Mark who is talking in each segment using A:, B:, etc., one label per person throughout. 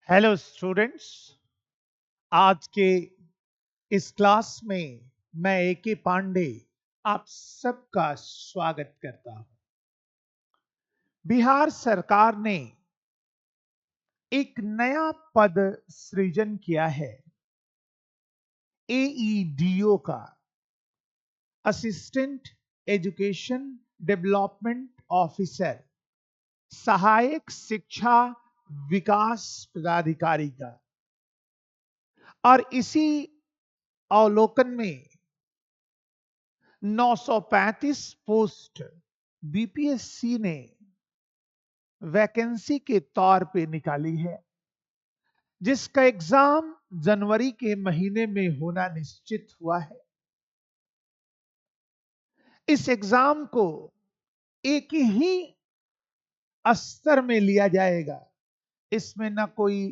A: Hello students. आज के इस क्लास में मैं ए.के. पांडे आप सबका स्वागत करता हूं। बिहार सरकार ने एक नया पद सृजन किया है, एईडीओ का, असिस्टेंट एजुकेशन डेवलपमेंट ऑफिसर, सहायक शिक्षा विकास पदाधिकारी का। और इसी अवलोकन में 935 पोस्ट बीपीएससी ने वैकेंसी के तौर पे निकाली है, जिसका एग्जाम जनवरी के महीने में होना निश्चित हुआ है। इस एग्जाम को एक ही स्तर में लिया जाएगा। इसमें ना कोई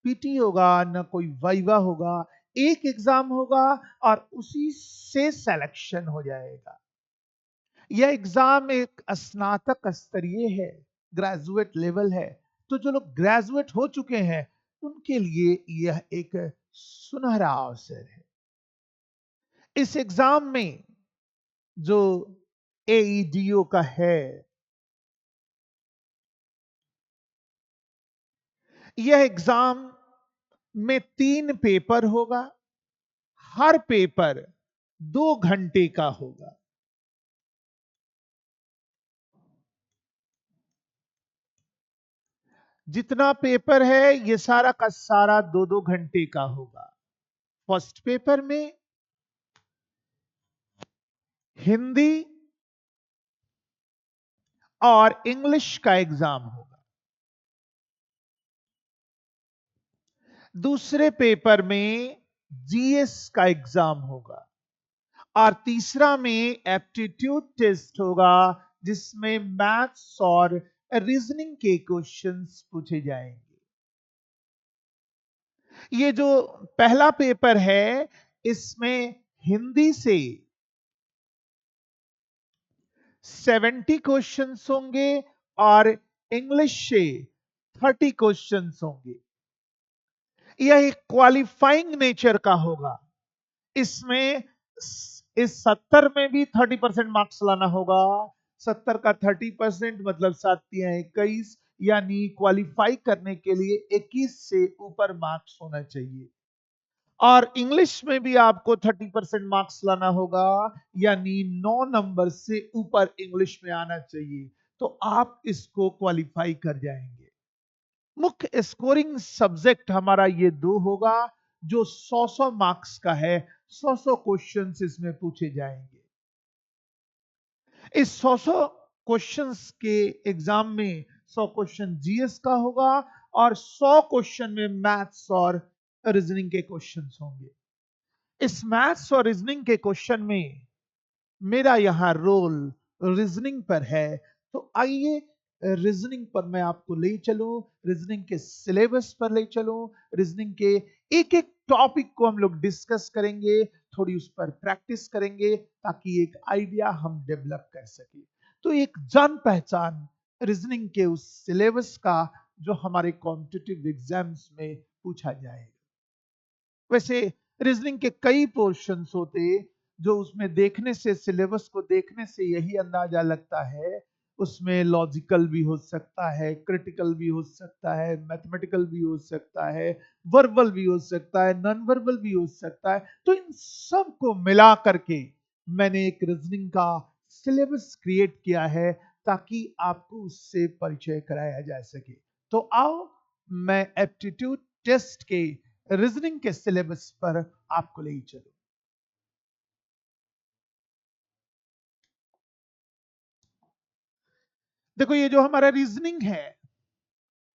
A: पीटी होगा, ना कोई वाइवा होगा। एक एग्जाम होगा और उसी से सिलेक्शन हो जाएगा। यह एग्जाम एक स्नातक स्तरीय है, ग्रेजुएट लेवल है। तो जो लोग ग्रेजुएट हो चुके हैं उनके लिए यह एक सुनहरा अवसर है। इस एग्जाम में जो एईडीओ का है, यह एग्जाम में 3 पेपर होगा। हर पेपर 2 घंटे का होगा। जितना पेपर है ये सारा का सारा 2-2 घंटे का होगा। फर्स्ट पेपर में हिंदी और इंग्लिश का एग्जाम होगा। दूसरे पेपर में जीएस का एग्जाम होगा और तीसरा में एप्टीट्यूड टेस्ट होगा, जिसमें मैथ्स और रीजनिंग के क्वेश्चंस पूछे जाएंगे। ये जो पहला पेपर है इसमें हिंदी से 70 क्वेश्चंस होंगे और इंग्लिश से 30 क्वेश्चंस होंगे। यह एक क्वालिफाइंग नेचर का होगा। इसमें इस 70 में भी 30% मार्क्स लाना होगा। 70 का 30% मतलब 7 या 21, यानी क्वालिफाई करने के लिए 21 से ऊपर मार्क्स होना चाहिए। और इंग्लिश में भी आपको 30% मार्क्स लाना होगा, यानी 9 नंबर से ऊपर इंग्लिश में आना चाहिए। तो आप इसको क्वालिफाई कर जाएंगे। मुख्य स्कोरिंग सब्जेक्ट हमारा ये 2 होगा, जो 100-100 मार्क्स का है। 100-100 क्वेश्चंस इसमें पूछे जाएंगे। इस 100-100 क्वेश्चंस के एग्जाम में 100 क्वेश्चन जीएस का होगा और 100 क्वेश्चन में मैथ्स और रीजनिंग के क्वेश्चंस होंगे। इस मैथ्स और रीजनिंग के क्वेश्चन में मेरा यहां रोल रीजनिंग पर है। तो आइए रीजनिंग पर मैं आपको ले चलूं, रीजनिंग के सिलेबस पर ले चलूं। रीजनिंग के एक एक टॉपिक को हम लोग डिस्कस करेंगे, थोड़ी उस पर प्रैक्टिस करेंगे ताकि एक आइडिया हम डेवलप कर सके। तो एक जान पहचान रीजनिंग के उस सिलेबस का जो हमारे कॉम्पिटिटिव एग्जाम्स में पूछा जाएगा। वैसे रीजनिंग के कई पोर्शंस होते जो उसमें देखने से, सिलेबस को देखने से यही अंदाजा लगता है। उसमें लॉजिकल भी हो सकता है, क्रिटिकल भी हो सकता है, मैथमेटिकल भी हो सकता है, वर्बल भी हो सकता है, नॉन वर्बल भी हो सकता है। तो इन सब को मिला करके मैंने एक रीजनिंग का सिलेबस क्रिएट किया है ताकि आपको उससे परिचय कराया जा सके। तो आओ मैं एप्टीट्यूड टेस्ट के रीजनिंग के सिलेबस पर आपको ले चलो। देखो, ये जो हमारा रीजनिंग है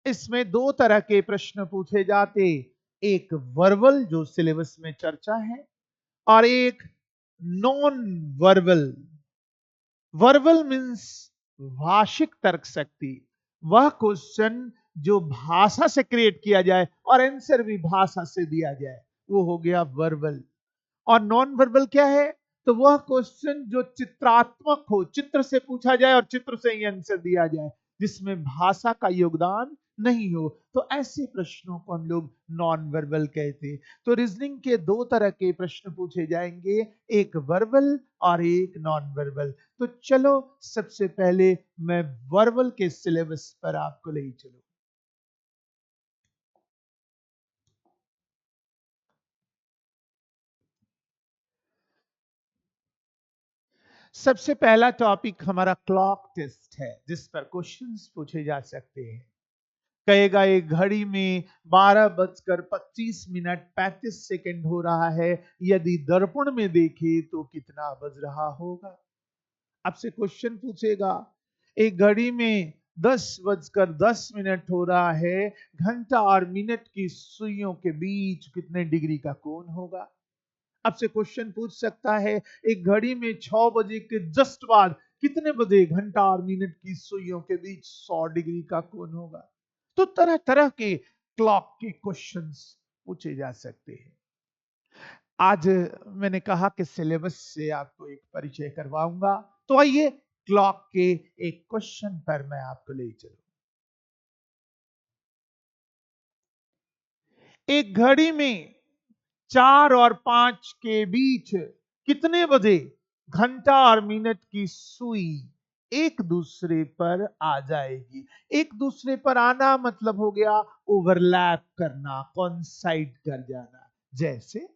A: इसमें 2 तरह के प्रश्न पूछे जाते। एक वर्बल जो सिलेबस में चर्चा है, और एक नॉन वर्बल। वर्बल मीन्स भाषिक तर्क शक्ति, वह क्वेश्चन जो भाषा से क्रिएट किया जाए और आंसर भी भाषा से दिया जाए, वो हो गया वर्बल। और नॉन वर्बल क्या है? तो वह क्वेश्चन जो चित्रात्मक हो, चित्र से पूछा जाए और चित्र से ही आंसर दिया जाए, जिसमें भाषा का योगदान नहीं हो, तो ऐसे प्रश्नों को हम लोग नॉन वर्बल कहते हैं। तो रीजनिंग के दो तरह के प्रश्न पूछे जाएंगे, एक वर्बल और एक नॉन वर्बल। तो चलो सबसे पहले मैं वर्बल के सिलेबस पर आपको ले चलूं। सबसे पहला टॉपिक हमारा क्लॉक टेस्ट है, जिस पर क्वेश्चंस पूछे जा सकते हैं। कहेगा एक घड़ी में 12:25 35 सेकंड हो रहा है, यदि दर्पण में देखे तो कितना बज रहा होगा। आपसे क्वेश्चन पूछेगा एक घड़ी में 10:10 हो रहा है, घंटा और मिनट की सुइयों के बीच कितने डिग्री का कोण होगा। आपसे क्वेश्चन पूछ सकता है एक घड़ी में 6 बजे के जस्ट बाद कितने बजे घंटा और मिनट की सुइयों के बीच 100 डिग्री का कोण होगा। तो तरह तरह के क्लॉक के क्वेश्चंस पूछे जा सकते हैं। आज मैंने कहा कि सिलेबस से आपको एक परिचय करवाऊंगा, तो आइए क्लॉक के एक क्वेश्चन पर मैं आपको ले चलूं। एक घड़ी में 4 और 5 के बीच कितने बजे घंटा और मिनट की सुई एक दूसरे पर आ जाएगी। एक दूसरे पर आना मतलब हो गया ओवरलैप करना, कॉन्साइड कर जाना। जैसे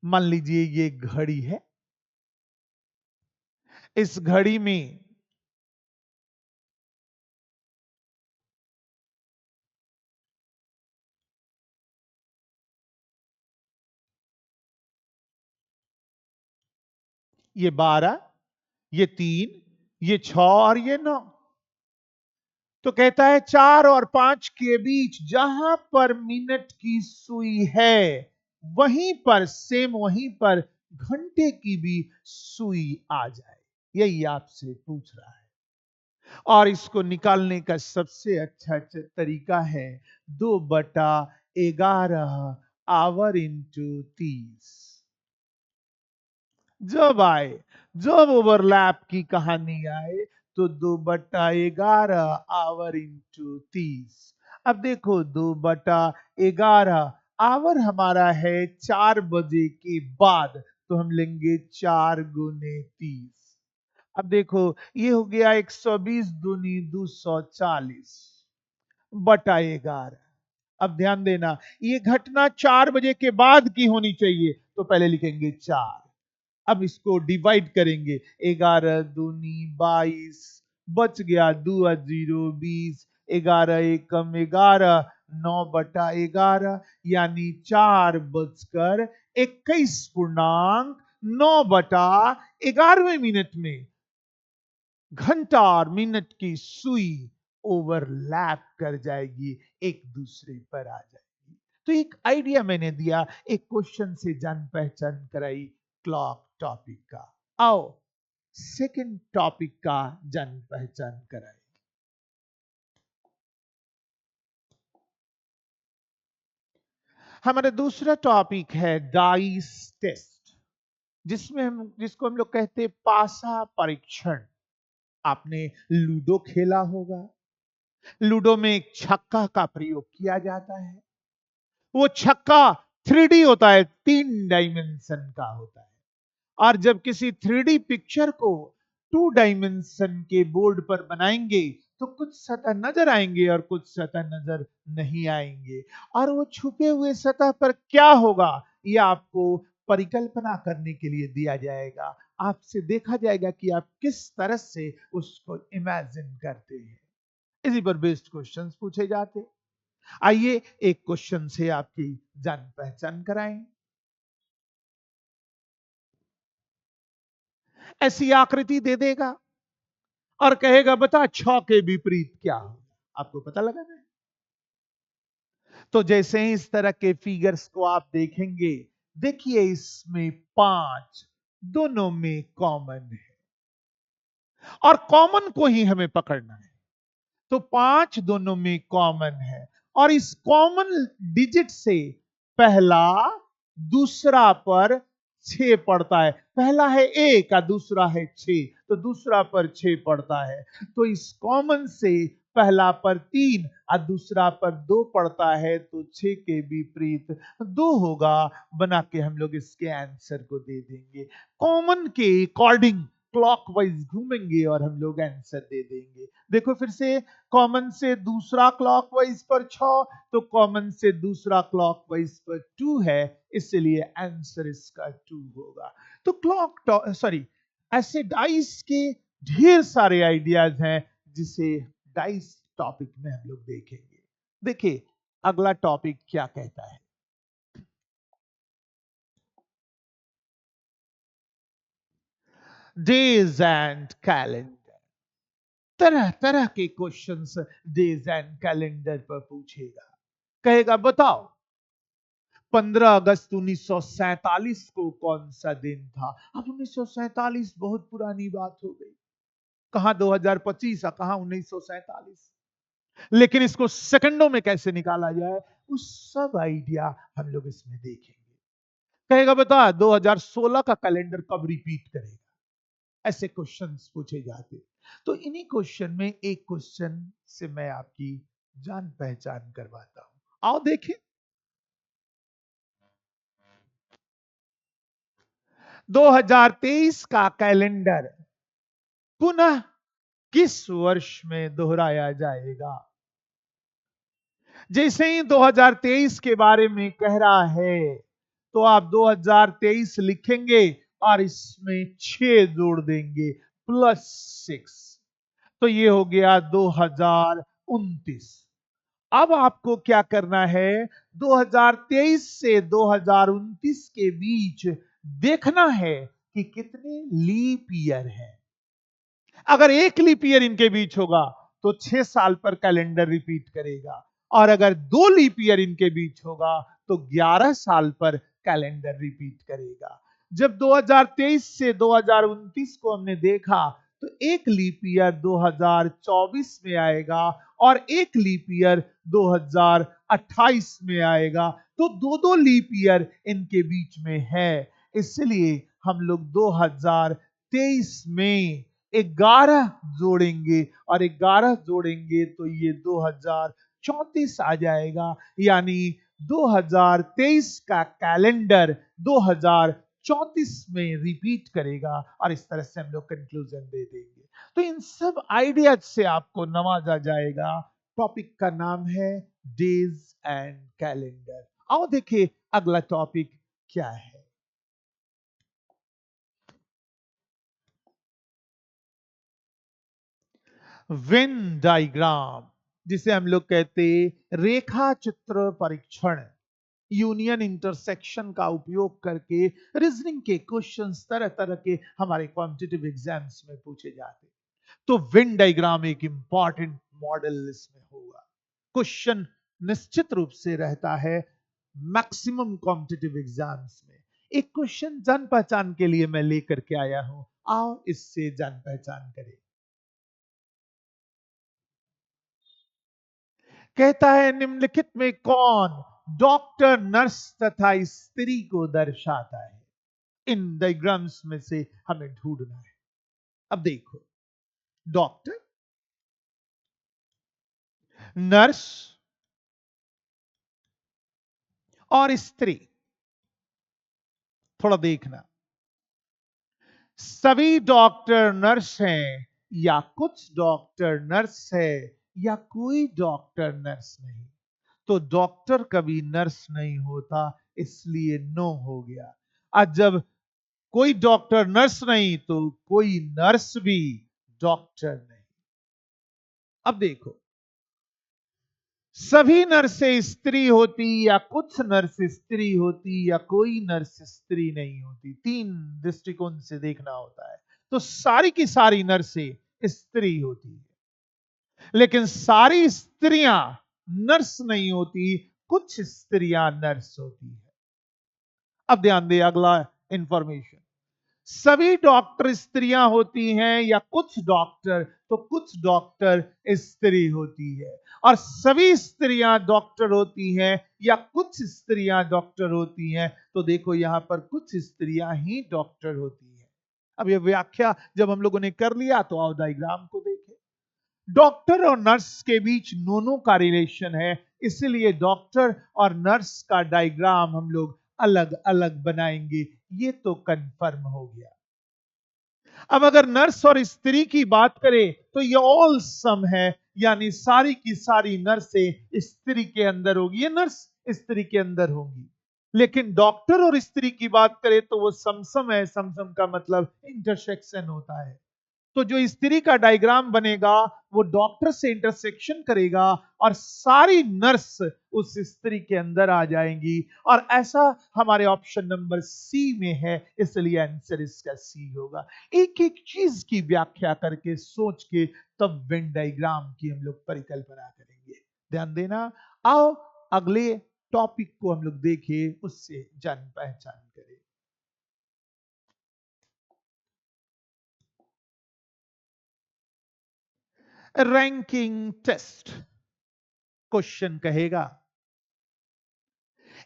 A: मान लीजिए ये घड़ी है, इस घड़ी में ये 12, ये 3, ये 6 और ये 9। तो कहता है 4 और 5 के बीच जहां पर मिनट की सुई है, वहीं पर सेम वहीं पर घंटे की भी सुई आ जाए। यही आपसे पूछ रहा है। और इसको निकालने का सबसे अच्छा तरीका है 2/11 आवर इंटू 30। जब आए, जब ओवरलैप की कहानी आए, तो 2/11 आवर इंटू 30। अब देखो 2/11 आवर हमारा है 4 बजे के बाद, तो हम लेंगे 4 × 30। अब देखो ये हो गया 120 दूनी 240 बटा 11। अब ध्यान देना, ये घटना 4 बजे के बाद की होनी चाहिए, तो पहले लिखेंगे 4। अब इसको डिवाइड करेंगे, 11 दूनी 22, बच गया 2 और 0 20, 11 × 1 = 11, 9/11, यानी 4:21.9/11 में घंटा और मिनट की सुई ओवरलैप कर जाएगी, एक दूसरे पर आ जाएगी। तो एक आइडिया मैंने दिया, एक क्वेश्चन से जान पहचान कराई क्लॉक टॉपिक का। आओ सेकंड टॉपिक का जान पहचान कराई। हमारा दूसरा टॉपिक है डाइस टेस्ट, जिसको हम लोग कहते हैं पासा परीक्षण। आपने लूडो खेला होगा। लूडो में एक छक्का का प्रयोग किया जाता है। वो छक्का 3D होता है, 3 डायमेंशन का होता है। और जब किसी 3D पिक्चर को 2 डायमेंशन के बोर्ड पर बनाएंगे, तो कुछ सतह नजर आएंगे और कुछ सतह नजर नहीं आएंगे। और वो छुपे हुए सतह पर क्या होगा, ये आपको परिकल्पना करने के लिए दिया जाएगा। आपसे देखा जाएगा कि आप किस तरह से उसको इमेजिन करते हैं। इसी पर बेस्ड क्वेश्चंस पूछे जाते। आइए एक क्वेश्चन से आपकी जान पहचान कराएं। ऐसी आकृति दे देगा और कहेगा बता 6 के विपरीत क्या होगा। आपको पता लगाना है। तो जैसे ही इस तरह के फिगर्स को आप देखेंगे, देखिए इसमें 5 दोनों में कॉमन है, और कॉमन को ही हमें पकड़ना है। तो 5 दोनों में कॉमन है, और इस कॉमन डिजिट से पहला दूसरा पर 6 पड़ता है। पहला है 1 और दूसरा है 6, तो दूसरा पर 6 पड़ता है। तो इस कॉमन से पहला पर 3 और दूसरा पर 2 पड़ता है तो 6 के विपरीत 2 होगा, बना के हम लोग इसके आंसर को दे देंगे। कॉमन के अकॉर्डिंग क्लॉकवाइज घूमेंगे और हम लोग आंसर दे देंगे। देखो फिर से, कॉमन से दूसरा क्लॉकवाइज पर 6, तो कॉमन से दूसरा क्लॉकवाइज पर 2 है, इसलिए आंसर इसका 2 होगा। तो सॉरी, ऐसे डाइस के ढेर सारे आइडियाज हैं जिसे डाइस टॉपिक में हम लोग देखेंगे। देखिए अगला टॉपिक क्या कहता है। Days and calendar. तरह तरह के क्वेश्चंस डेज एंड कैलेंडर पर पूछेगा। कहेगा बताओ 15 अगस्त 1947 को कौन सा दिन था। अब 1947 बहुत पुरानी बात हो गई, कहां 2025 है, कहां 1947। लेकिन इसको सेकंडों में कैसे निकाला जाए, उस सब आइडिया हम लोग इसमें देखेंगे। कहेगा बता 2016 का कैलेंडर कब रिपीट करेगा, ऐसे क्वेश्चंस पूछे जाते। तो इन्हीं क्वेश्चन में एक क्वेश्चन से मैं आपकी जान पहचान करवाता हूं। आओ देखें। 2023 का कैलेंडर पुनः किस वर्ष में दोहराया जाएगा। जैसे ही 2023 के बारे में कह रहा है तो आप 2023 लिखेंगे और इसमें 6 जोड़ देंगे +6, तो ये हो गया 2029। अब आपको क्या करना है, 2023 से 2029 के बीच देखना है कि कितने लीप ईयर है। अगर एक लीप ईयर इनके बीच होगा तो 6 साल पर कैलेंडर रिपीट करेगा, और अगर 2 लीप ईयर इनके बीच होगा तो 11 साल पर कैलेंडर रिपीट करेगा। जब 2023 से 2029 को हमने देखा तो एक लीप ईयर 2024 में आएगा और एक लीप ईयर 2028 में आएगा, तो दो दो लीप ईयर इनके बीच में है। इसलिए हम लोग 2023 में 11 जोड़ेंगे और 11 जोड़ेंगे तो ये 2034 आ जाएगा, यानी 2023 का कैलेंडर 2034 में रिपीट करेगा, और इस तरह से हम लोग कंक्लूजन दे देंगे। तो इन सब आइडियाज से आपको नवाजा जाएगा। टॉपिक का नाम है डेज एंड कैलेंडर। आओ देखिए अगला टॉपिक क्या है। वेन डायग्राम, जिसे हम लोग कहते रेखा चित्र परीक्षण, यूनियन इंटरसेक्शन का उपयोग करके रीजनिंग के क्वेश्चंस तरह तरह के हमारे कॉम्पिटिटिव एग्जाम्स में पूछे जाते। तो वेन डायग्राम एक इंपॉर्टेंट मॉडल इसमें होगा। क्वेश्चन निश्चित रूप से रहता है मैक्सिमम कॉम्पिटिटिव एग्जाम्स में। एक क्वेश्चन जान पहचान के लिए मैं लेकर के आया हूं, आओ इससे जान पहचान करें। कहता है निम्नलिखित में कौन डॉक्टर, नर्स तथा स्त्री को दर्शाता है। इन डायग्राम्स में से हमें ढूंढना है। अब देखो, डॉक्टर, नर्स और स्त्री। थोड़ा देखना, सभी डॉक्टर नर्स हैं या कुछ डॉक्टर नर्स है या कोई डॉक्टर नर्स नहीं। तो डॉक्टर कभी नर्स नहीं होता, इसलिए नो हो गया। आज जब कोई डॉक्टर नर्स नहीं तो कोई नर्स भी डॉक्टर नहीं। अब देखो, सभी नर्सें स्त्री होती या कुछ नर्स स्त्री होती या कोई नर्स स्त्री नहीं होती, 3 दृष्टिकोण से देखना होता है। तो सारी की सारी नर्सें स्त्री होती है, लेकिन सारी स्त्रियां नर्स नहीं होती, कुछ स्त्रियां नर्स होती है। अब ध्यान दे अगला इंफॉर्मेशन, सभी डॉक्टर स्त्रियां होती हैं या कुछ डॉक्टर, तो कुछ डॉक्टर स्त्री होती है। और सभी स्त्रियां डॉक्टर होती हैं या कुछ स्त्रियां डॉक्टर होती हैं, तो देखो यहां पर कुछ स्त्रियां ही डॉक्टर होती हैं। अब यह व्याख्या जब हम लोगों ने कर लिया तो आओ डायग्राम को देखें। डॉक्टर और नर्स के बीच दोनों का रिलेशन है, इसलिए डॉक्टर और नर्स का डायग्राम हम लोग अलग अलग बनाएंगे। ये तो कंफर्म हो गया। अब अगर नर्स और स्त्री की बात करें तो ये ऑल सम है, यानी सारी की सारी नर्सें स्त्री के अंदर होगी, ये नर्स स्त्री के अंदर होंगी। लेकिन डॉक्टर और स्त्री की बात करें तो वो समसम है, समसम का मतलब इंटरसेक्शन होता है। तो जो स्त्री का डायग्राम बनेगा वो डॉक्टर से इंटरसेक्शन करेगा और सारी नर्स उस स्त्री के अंदर आ जाएंगी। और ऐसा हमारे ऑप्शन नंबर सी में है, इसलिए आंसर इसका सी होगा। एक एक चीज की व्याख्या करके सोच के तब वेन डायग्राम की हम लोग परिकल्पना करेंगे। ध्यान देना। आओ अगले टॉपिक को हम लोग देखें, उससे जान पहचान करें। Ranking test. क्वेश्चन कहेगा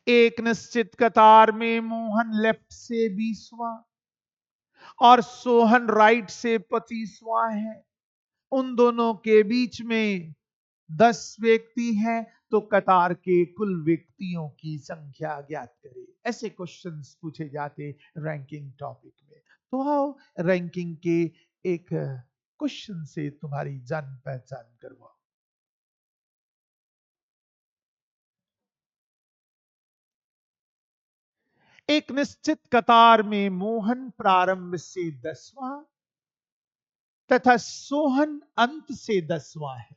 A: एक निश्चित कतार में मोहन लेफ्ट से 20वां और सोहन राइट से 25वां है। उन दोनों के बीच में 10 व्यक्ति हैं, तो कतार के कुल व्यक्तियों की संख्या ज्ञात करें। ऐसे क्वेश्चंस पूछे जाते रैंकिंग टॉपिक में। तो आओ रैंकिंग के एक क्वेश्चन से तुम्हारी जान पहचान करवाओ। एक निश्चित कतार में मोहन प्रारंभ से 10वां तथा सोहन अंत से 10वां है।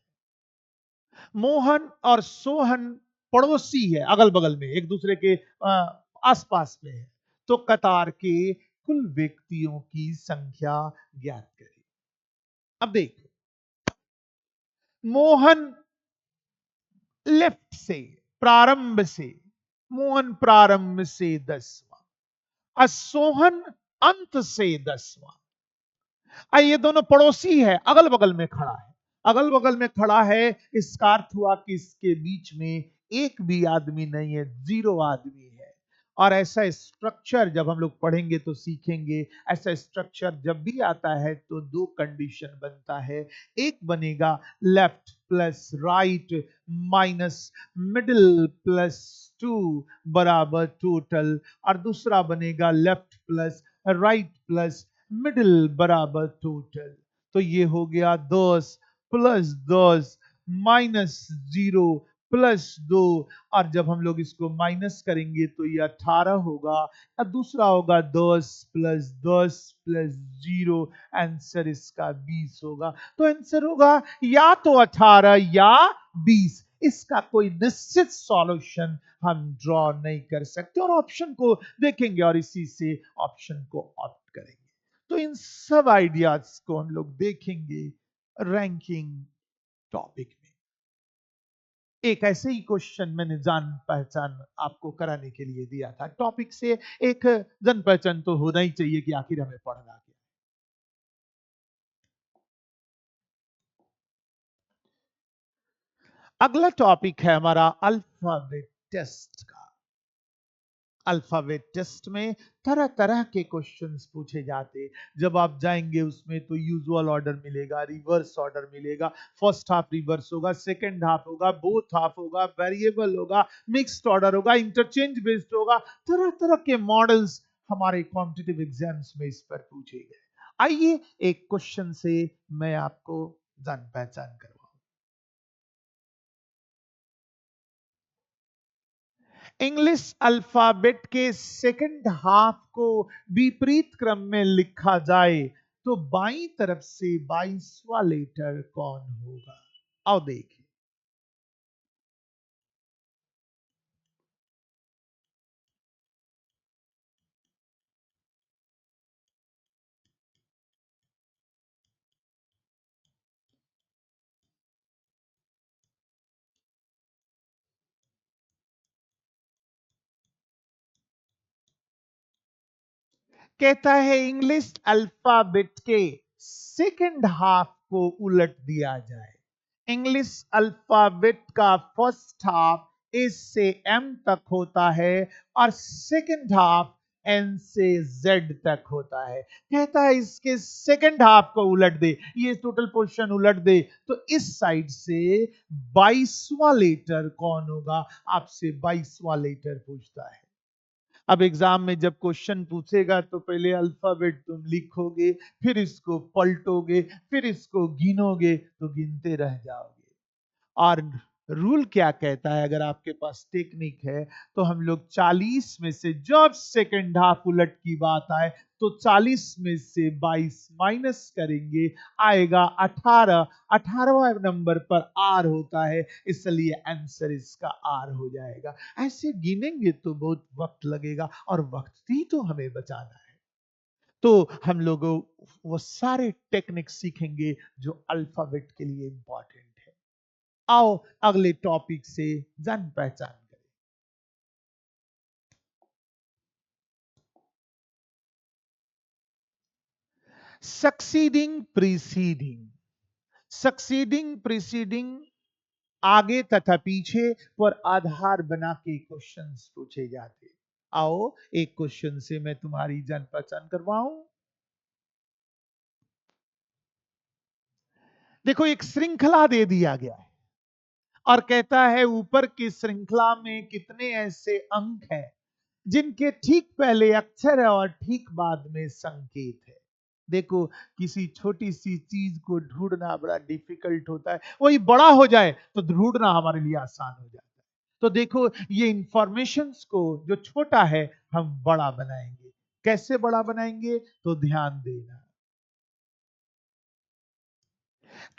A: मोहन और सोहन पड़ोसी है, अगल बगल में एक दूसरे के आसपास में है। तो कतार के कुल व्यक्तियों की संख्या ज्ञात करें। अब देखो, मोहन लेफ्ट से, प्रारंभ से, मोहन प्रारंभ से 10वां और सोहन अंत से 10वां। ये दोनों पड़ोसी है, अगल बगल में खड़ा है। अगल बगल में खड़ा है, इसका अर्थ हुआ कि इसके बीच में एक भी आदमी नहीं है, 0 आदमी है। और ऐसा स्ट्रक्चर जब हम लोग पढ़ेंगे तो सीखेंगे। ऐसा स्ट्रक्चर जब भी आता है तो दो कंडीशन बनता है। एक बनेगा left plus right minus middle plus 2 बराबर टोटल, और दूसरा बनेगा left plus right plus middle बराबर टोटल। तो ये हो गया 10 प्लस 10 माइनस 0 प्लस 2। और जब हम लोग इसको माइनस करेंगे तो ये 18 होगा, और दूसरा होगा 10 प्लस 10 प्लस 0। आंसर इसका 20 होगा। तो आंसर होगा या तो 18 या 20। इसका कोई निश्चित सॉल्यूशन हम ड्रॉ नहीं कर सकते, और ऑप्शन को देखेंगे और इसी से ऑप्शन को ऑप्ट करेंगे। तो इन सब आइडियाज को हम लोग देखेंगे रैंकिंग टॉपिक में। एक ऐसे ही क्वेश्चन मैंने जान पहचान आपको कराने के लिए दिया था। टॉपिक से एक जान पहचान तो होना ही चाहिए कि आखिर हमें पढ़ना क्या। अगला टॉपिक है हमारा अल्फाबेट टेस्ट का। अल्फाबेट टेस्ट में तरह तरह के क्वेश्चंस पूछे जाते। जब आप जाएंगे उसमें तो यूजुअल ऑर्डर मिलेगा, रिवर्स ऑर्डर मिलेगा, फर्स्ट हाफ रिवर्स होगा, सेकंड हाफ होगा, बोथ हाफ होगा, वेरिएबल होगा, मिक्स्ड ऑर्डर होगा, इंटरचेंज बेस्ड होगा। तरह तरह के मॉडल्स हमारे कॉम्पिटिटिव एग्जाम्स में इस पर पूछे गए। आइए एक क्वेश्चन से मैं आपको जान पहचान करवाऊं। इंग्लिश अल्फाबेट के सेकंड हाफ को विपरीत क्रम में लिखा जाए तो बाईं तरफ से 22वां लेटर कौन होगा? आओ देखिए। कहता है इंग्लिश अल्फाबेट के सेकंड हाफ को उलट दिया जाए। इंग्लिश अल्फाबेट का फर्स्ट हाफ एस से एम तक होता है और सेकंड हाफ एन से जेड तक होता है। कहता है इसके सेकंड हाफ को उलट दे, ये टोटल पोर्शन उलट दे, तो इस साइड से 22वां लेटर कौन होगा, आपसे 22वां लेटर पूछता है। अब एग्जाम में जब क्वेश्चन पूछेगा तो पहले अल्फाबेट तुम लिखोगे, फिर इसको पलटोगे, फिर इसको गिनोगे, तो गिनते रह जाओगे। और रूल क्या कहता है, अगर आपके पास टेक्निक है तो हम लोग 40 में से जब सेकंड हाफ उलट की बात आए तो 40 में से 22 माइनस करेंगे, आएगा 18। 18वां नंबर पर आर होता है, इसलिए आंसर इसका आर हो जाएगा। ऐसे गिनेंगे तो बहुत वक्त लगेगा, और वक्त ही तो हमें बचाना है। तो हम लोग वो सारे टेक्निक सीखेंगे जो अल्फाबेट के लिए इंपॉर्टेंट है। आओ अगले टॉपिक से जान पहचान करें। Succeeding preceding. सक्सीडिंग प्रीसीडिंग आगे तथा पीछे पर आधार बना के क्वेश्चंस पूछे जाते। आओ एक क्वेश्चन से मैं तुम्हारी जान पहचान करवाऊं। देखो एक श्रृंखला दे दिया गया है और कहता है ऊपर की श्रृंखला में कितने ऐसे अंक हैं जिनके ठीक पहले अक्षर है और ठीक बाद में संकेत है। देखो किसी छोटी सी चीज को ढूंढना बड़ा डिफिकल्ट होता है, वही बड़ा हो जाए तो ढूंढना हमारे लिए आसान हो जाता है। तो देखो ये इंफॉर्मेशंस को जो छोटा है हम बड़ा बनाएंगे। कैसे बड़ा बनाएंगे, तो ध्यान देना।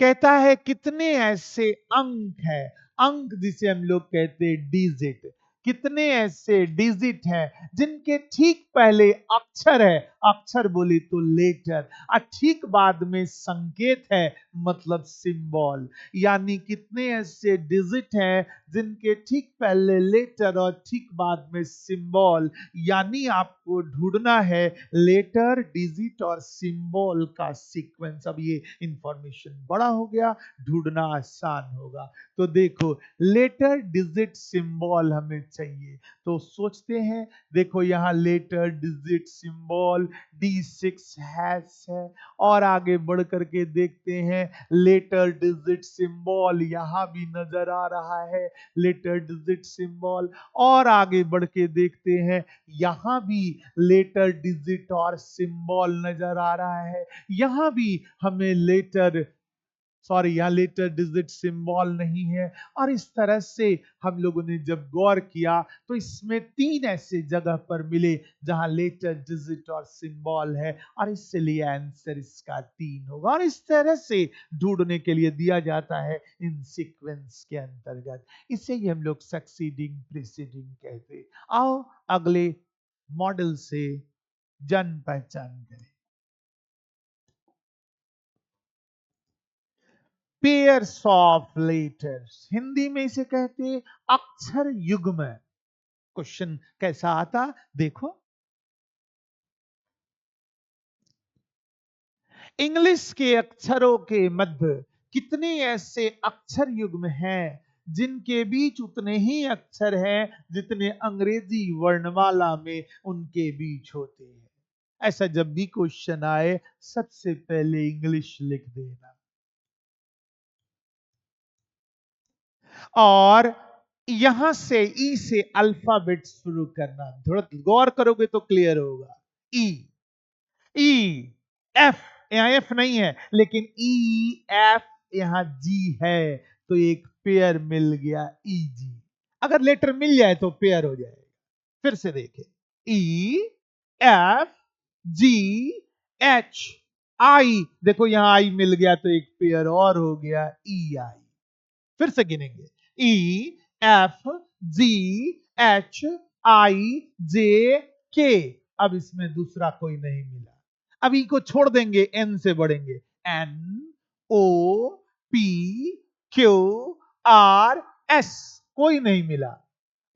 A: कहता है कितने ऐसे अंक हैं, अंक जिसे हम लोग कहते हैं डिजिट, कितने ऐसे डिजिट हैं जिनके ठीक पहले अक्षर है, अक्षर बोले तो लेटर, और ठीक बाद में संकेत है, मतलब सिंबल। यानी कितने ऐसे डिजिट हैं जिनके ठीक पहले लेटर और ठीक बाद में सिंबल। यानी आपको ढूंढना है लेटर, डिजिट और सिंबल का सीक्वेंस। अब ये इंफॉर्मेशन बड़ा हो गया, ढूंढना आसान होगा। तो देखो लेटर डिजिट सिंबल हमें चाहिए, तो सोचते हैं। देखो यहां letter digit symbol D6 hash है, और आगे बढ़ करके देखते हैं लेटर डिजिट सिंबल यहां भी नजर आ रहा है, लेटर डिजिट सिंबल। और आगे बढ़ के देखते हैं यहां भी लेटर डिजिट और सिंबल नजर आ रहा है, यहां भी हमें लेटर, सॉरी यहां लेटर डिजिट सिंबल नहीं है। और इस तरह से हम लोगों ने जब गौर किया तो इसमें 3 ऐसे जगह पर मिले जहां लेटर डिजिट और सिंबल है, और इसलिए आंसर इसका 3 होगा। और इस तरह से ढूंढने के लिए दिया जाता है इन सीक्वेंस के अंतर्गत। इसे ही हम लोग सक्सीडिंग प्रीसीडिंग कहते। आओ अगले मॉडल से जान पहचान करें। पेयर्स ऑफ लेटर्स, हिंदी में इसे कहते हैं अक्षर युग्म। क्वेश्चन कैसा आता, देखो। इंग्लिश के अक्षरों के मध्य कितने ऐसे अक्षर युग्म हैं जिनके बीच उतने ही अक्षर हैं जितने अंग्रेजी वर्णमाला में उनके बीच होते हैं। ऐसा जब भी क्वेश्चन आए सबसे पहले इंग्लिश लिख देना, और यहां से ई से अल्फाबेट शुरू करना। थोड़ा गौर करोगे तो क्लियर होगा। ई, ई, एफ, यहां एफ नहीं है लेकिन ई, एफ, यहां जी है, तो एक पेयर मिल गया ई जी। अगर लेटर मिल जाए तो पेयर हो जाएगा। फिर से देखें, ई, एफ, जी, एच, आई। देखो यहां आई मिल गया तो एक पेयर और हो गया ई आई। फिर से गिनेंगे, ई, एफ, जी, एच, आई, जे, के। अब इसमें दूसरा कोई नहीं मिला। अब ई को छोड़ देंगे, एन से बढ़ेंगे, N, O, P, Q, R, S. कोई नहीं मिला।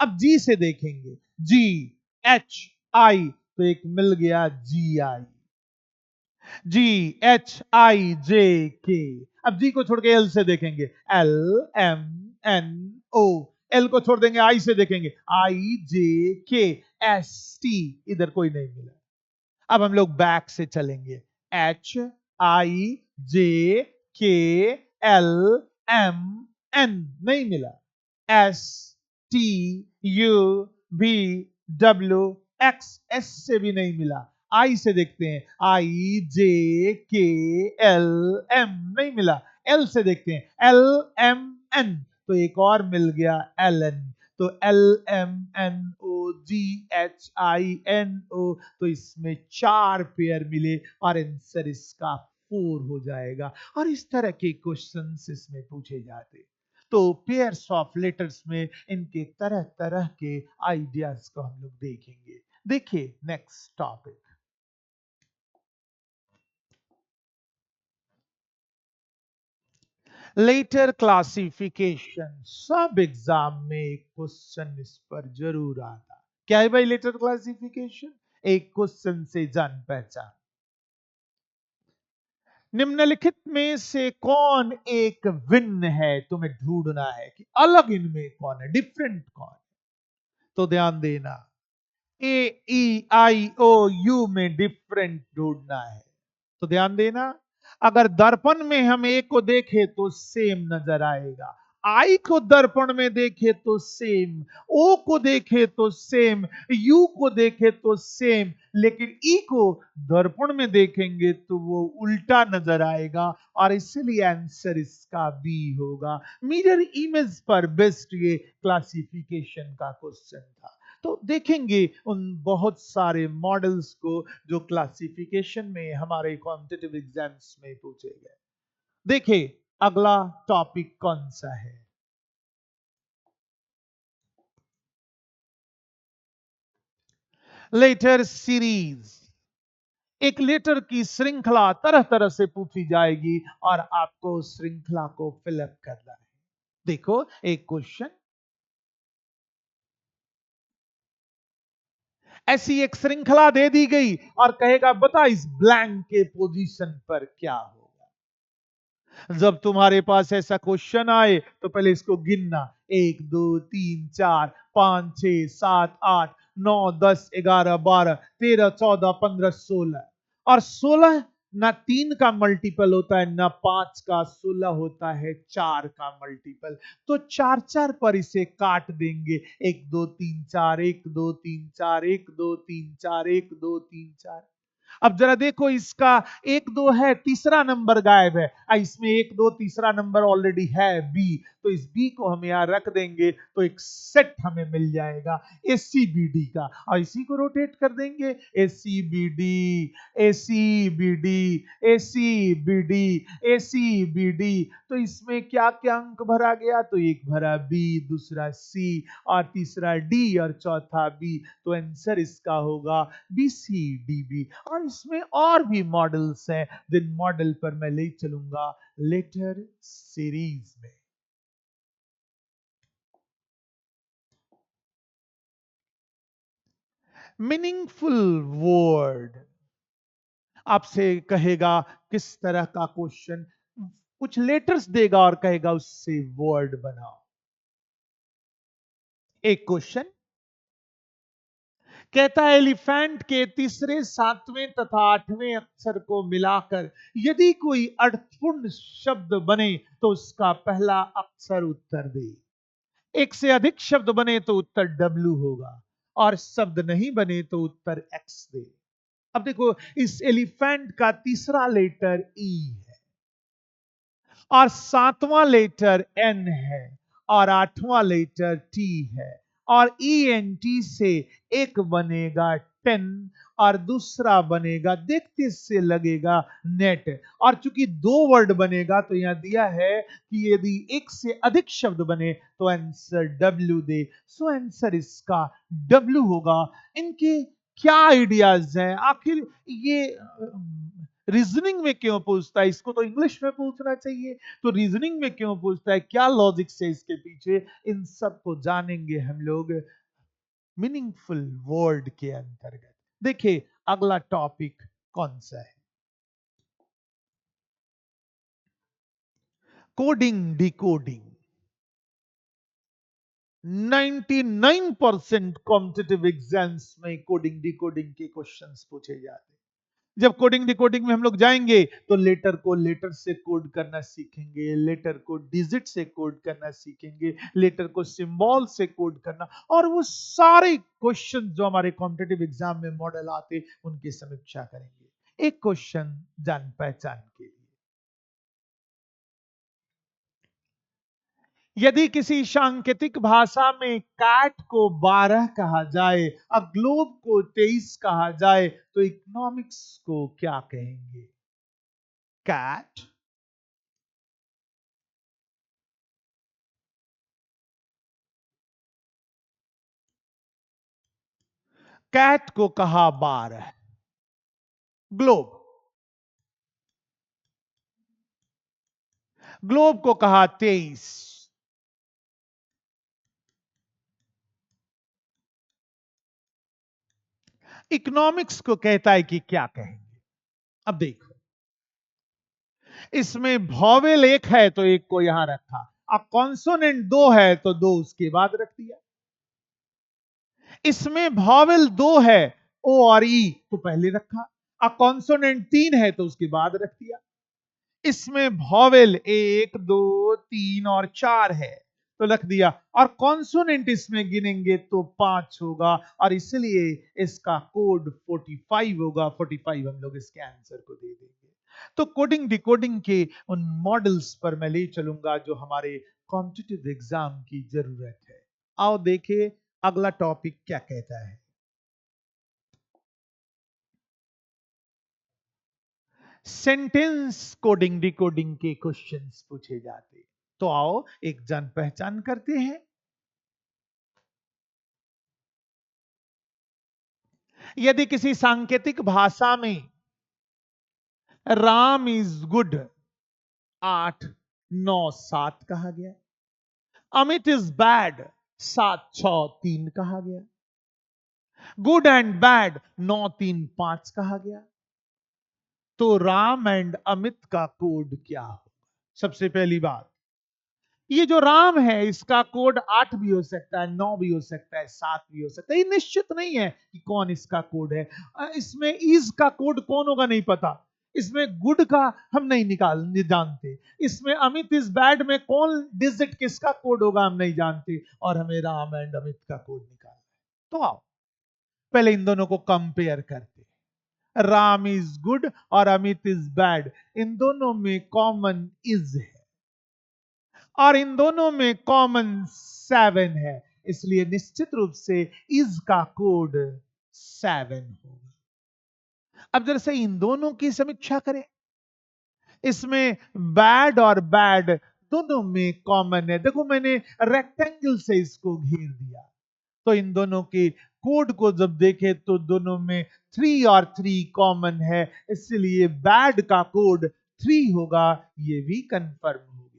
A: अब जी से देखेंगे, जी, एच, आई, तो एक मिल गया जी आई, जी, एच, आई, जे, के। अब जी को छोड़ के एल से देखेंगे, एल, एम, एन, ओ। एल को छोड़ देंगे, आई से देखेंगे, IJKST, इधर कोई नहीं मिला। अब हम लोग बैक से चलेंगे, HIJKLM, नहीं मिला, STUVW, एस से भी नहीं मिला। आई से देखते हैं, IJKLM, नहीं मिला। एल से देखते हैं, LMN, तो एक और मिल गया, LN, तो LMNOGHINO, तो इसमें 4 पेयर मिले और आंसर इसका 4 हो जाएगा। और इस तरह के क्वेश्चंस इसमें पूछे जाते। तो पेयर्स ऑफ लेटर्स में इनके तरह तरह के आइडियाज को हम लोग देखेंगे। देखिए नेक्स्ट टॉपिक, लेटर क्लासिफिकेशन। सब एग्जाम में एक क्वेश्चन इस पर जरूर आता। क्या है भाई लेटर क्लासिफिकेशन? एक क्वेश्चन से जान पहचान। निम्नलिखित में से कौन एक भिन्न है, तुम्हें ढूंढना है कि अलग इनमें कौन है, डिफरेंट कौन है। तो ध्यान देना, AEIOU में डिफरेंट ढूंढना है। तो ध्यान देना, अगर दर्पण में हम ए को देखें तो सेम नजर आएगा, आई को दर्पण में देखे तो सेम, ओ को देखे तो सेम, यू को देखे तो सेम, लेकिन ई को दर्पण में देखेंगे तो वो उल्टा नजर आएगा, और इसलिए आंसर इसका बी होगा। मिरर इमेज पर बेस्ड ये क्लासिफिकेशन का क्वेश्चन था। तो देखेंगे उन बहुत सारे मॉडल्स को जो क्लासिफिकेशन में हमारे कॉम्पिटिटिव एग्जाम्स में पूछे गए। देखिए अगला टॉपिक कौन सा है, लेटर सीरीज। एक लेटर की श्रृंखला तरह तरह से पूछी जाएगी और आपको उस श्रृंखला को फिलअप करना है। देखो एक क्वेश्चन, ऐसी एक श्रृंखला दे दी गई और कहेगा बता इस ब्लैंक के पोजीशन पर क्या होगा। जब तुम्हारे पास ऐसा क्वेश्चन आए तो पहले इसको गिनना, 1 2 3 4 5 6 7 8 9 10 11 12 13 14 15 16, और 16 ना 3 का मल्टीपल होता है ना 5 का, 16 होता है 4 का मल्टीपल। तो 4 4 पर इसे काट देंगे, 1 2 3 4, 1 2 3 4, 1 2 3 4, 1 2 3 4। अब जरा देखो इसका 1 2 है, तीसरा नंबर गायब है, इसमें 1 2 तीसरा नंबर ऑलरेडी है बी, तो इस बी को हम यहां रख देंगे तो एक सेट हमें मिल जाएगा ACBD का, और इसी को रोटेट कर देंगे, ACBD ACBD ACBD ACBD। तो इसमें क्या क्या अंक भरा गया, तो एक भरा बी, दूसरा सी, और तीसरा डी, और चौथा बी। तो आंसर इसका होगा BCDB। और इसमें और भी मॉडल्स हैं जिन मॉडल पर मैं ले चलूंगा लेटर सीरीज में। मीनिंगफुल वर्ड, आपसे कहेगा किस तरह का क्वेश्चन, कुछ लेटर्स देगा और कहेगा उससे वर्ड बनाओ। एक क्वेश्चन कहता है एलिफेंट के तीसरे, सातवें तथा आठवें अक्षर को मिलाकर यदि कोई अर्थपूर्ण शब्द बने तो उसका पहला अक्षर उत्तर दे। एक से अधिक शब्द बने तो उत्तर डब्ल्यू होगा, और शब्द नहीं बने तो उत्तर एक्स दे। अब देखो इस एलिफेंट का तीसरा लेटर ई है, और सातवां लेटर एन है, और आठवां लेटर टी है, और ENT से एक बनेगा टेन, और दूसरा बनेगा, देखते से लगेगा नेट। और चूंकि दो वर्ड बनेगा तो यहां दिया है कि यदि एक से अधिक शब्द बने तो आंसर डब्ल्यू दे, सो आंसर इसका डब्ल्यू होगा। इनके क्या आइडियाज हैं आखिर, ये रीजनिंग में क्यों पूछता है, इसको तो इंग्लिश में पूछना चाहिए, तो रीजनिंग में क्यों पूछता है, क्या लॉजिक है इसके पीछे, इन सब को जानेंगे हम लोग मीनिंगफुल वर्ड के अंतर्गत। देखिए अगला टॉपिक कौन सा है, कोडिंग डिकोडिंग। 99% कॉम्पिटिटिव एग्जाम्स में कोडिंग डिकोडिंग के क्वेश्चंस पूछे जाते हैं। जब कोडिंग डिकोडिंग में हम लोग जाएंगे तो लेटर को लेटर से कोड करना सीखेंगे, लेटर को डिजिट से कोड करना सीखेंगे, लेटर को सिंबल से कोड करना, और वो सारे क्वेश्चन जो हमारे कॉम्पिटिटिव एग्जाम में मॉडल आते उनकी समीक्षा करेंगे। एक क्वेश्चन जान पहचान के लिए, यदि किसी सांकेतिक भाषा में कैट को 12 कहा जाए और ग्लोब को 23 कहा जाए तो इकोनॉमिक्स को क्या कहेंगे? कैट, कैट को कहा 12, ग्लोब, ग्लोब को कहा 23। इकोनॉमिक्स को कहता है कि क्या कहेंगे? अब देखो, इसमें वॉवेल एक है तो एक को यहां रखा, अब कॉन्सोनेंट दो है तो दो उसके बाद रख दिया। इसमें वॉवेल दो है, ओ और ई, तो पहले रखा। अब कॉन्सोनेंट तीन है तो उसके बाद रख दिया। इसमें वॉवेल एक दो तीन और चार है तो रख दिया, और कॉन्सोनेंट इसमें गिनेंगे तो पांच होगा, और इसलिए इसका कोड 45 होगा। 45 हम लोग इसके आंसर को दे देंगे। तो कोडिंग डिकोडिंग के उन मॉडल्स पर मैं ले चलूंगा जो हमारे कॉम्पिटिटिव एग्जाम की जरूरत है। आओ देखें अगला टॉपिक क्या कहता है। सेंटेंस कोडिंग डिकोडिंग के क्वेश्चंस पूछे जाते। तो आओ एक जान पहचान करते हैं। यदि किसी सांकेतिक भाषा में राम इज गुड 8 9 7 कहा गया, अमित इज बैड 7 6 3 कहा गया, गुड एंड बैड 9 3 5 कहा गया, तो राम एंड अमित का कोड क्या होगा? सबसे पहली बात, ये जो राम है इसका कोड 8 भी हो सकता है, 9 भी हो सकता है, 7 भी हो सकता है, ये निश्चित नहीं है कि कौन इसका कोड है। इसमें इज का कोड कौन होगा नहीं पता, इसमें गुड का हम नहीं जानते, इसमें अमित इज बैड में कौन डिजिट किसका कोड होगा हम नहीं जानते, और हमें राम एंड अमित का कोड निकालना है। तो आओ पहले इन दोनों को कंपेयर करते हैं। राम इज गुड और अमित इज बैड, इन दोनों में कॉमन इज है और इन दोनों में कॉमन 7 है, इसलिए निश्चित रूप से इज का कोड 7 होगा। अब जरा से इन दोनों की समीक्षा करें। इसमें बैड और बैड दोनों में कॉमन है। देखो मैंने रेक्टेंगल से इसको घेर दिया, तो इन दोनों के कोड को जब देखे तो दोनों में 3 और 3 कॉमन है, इसलिए बैड का कोड 3 होगा। ये भी कंफर्म हो गया।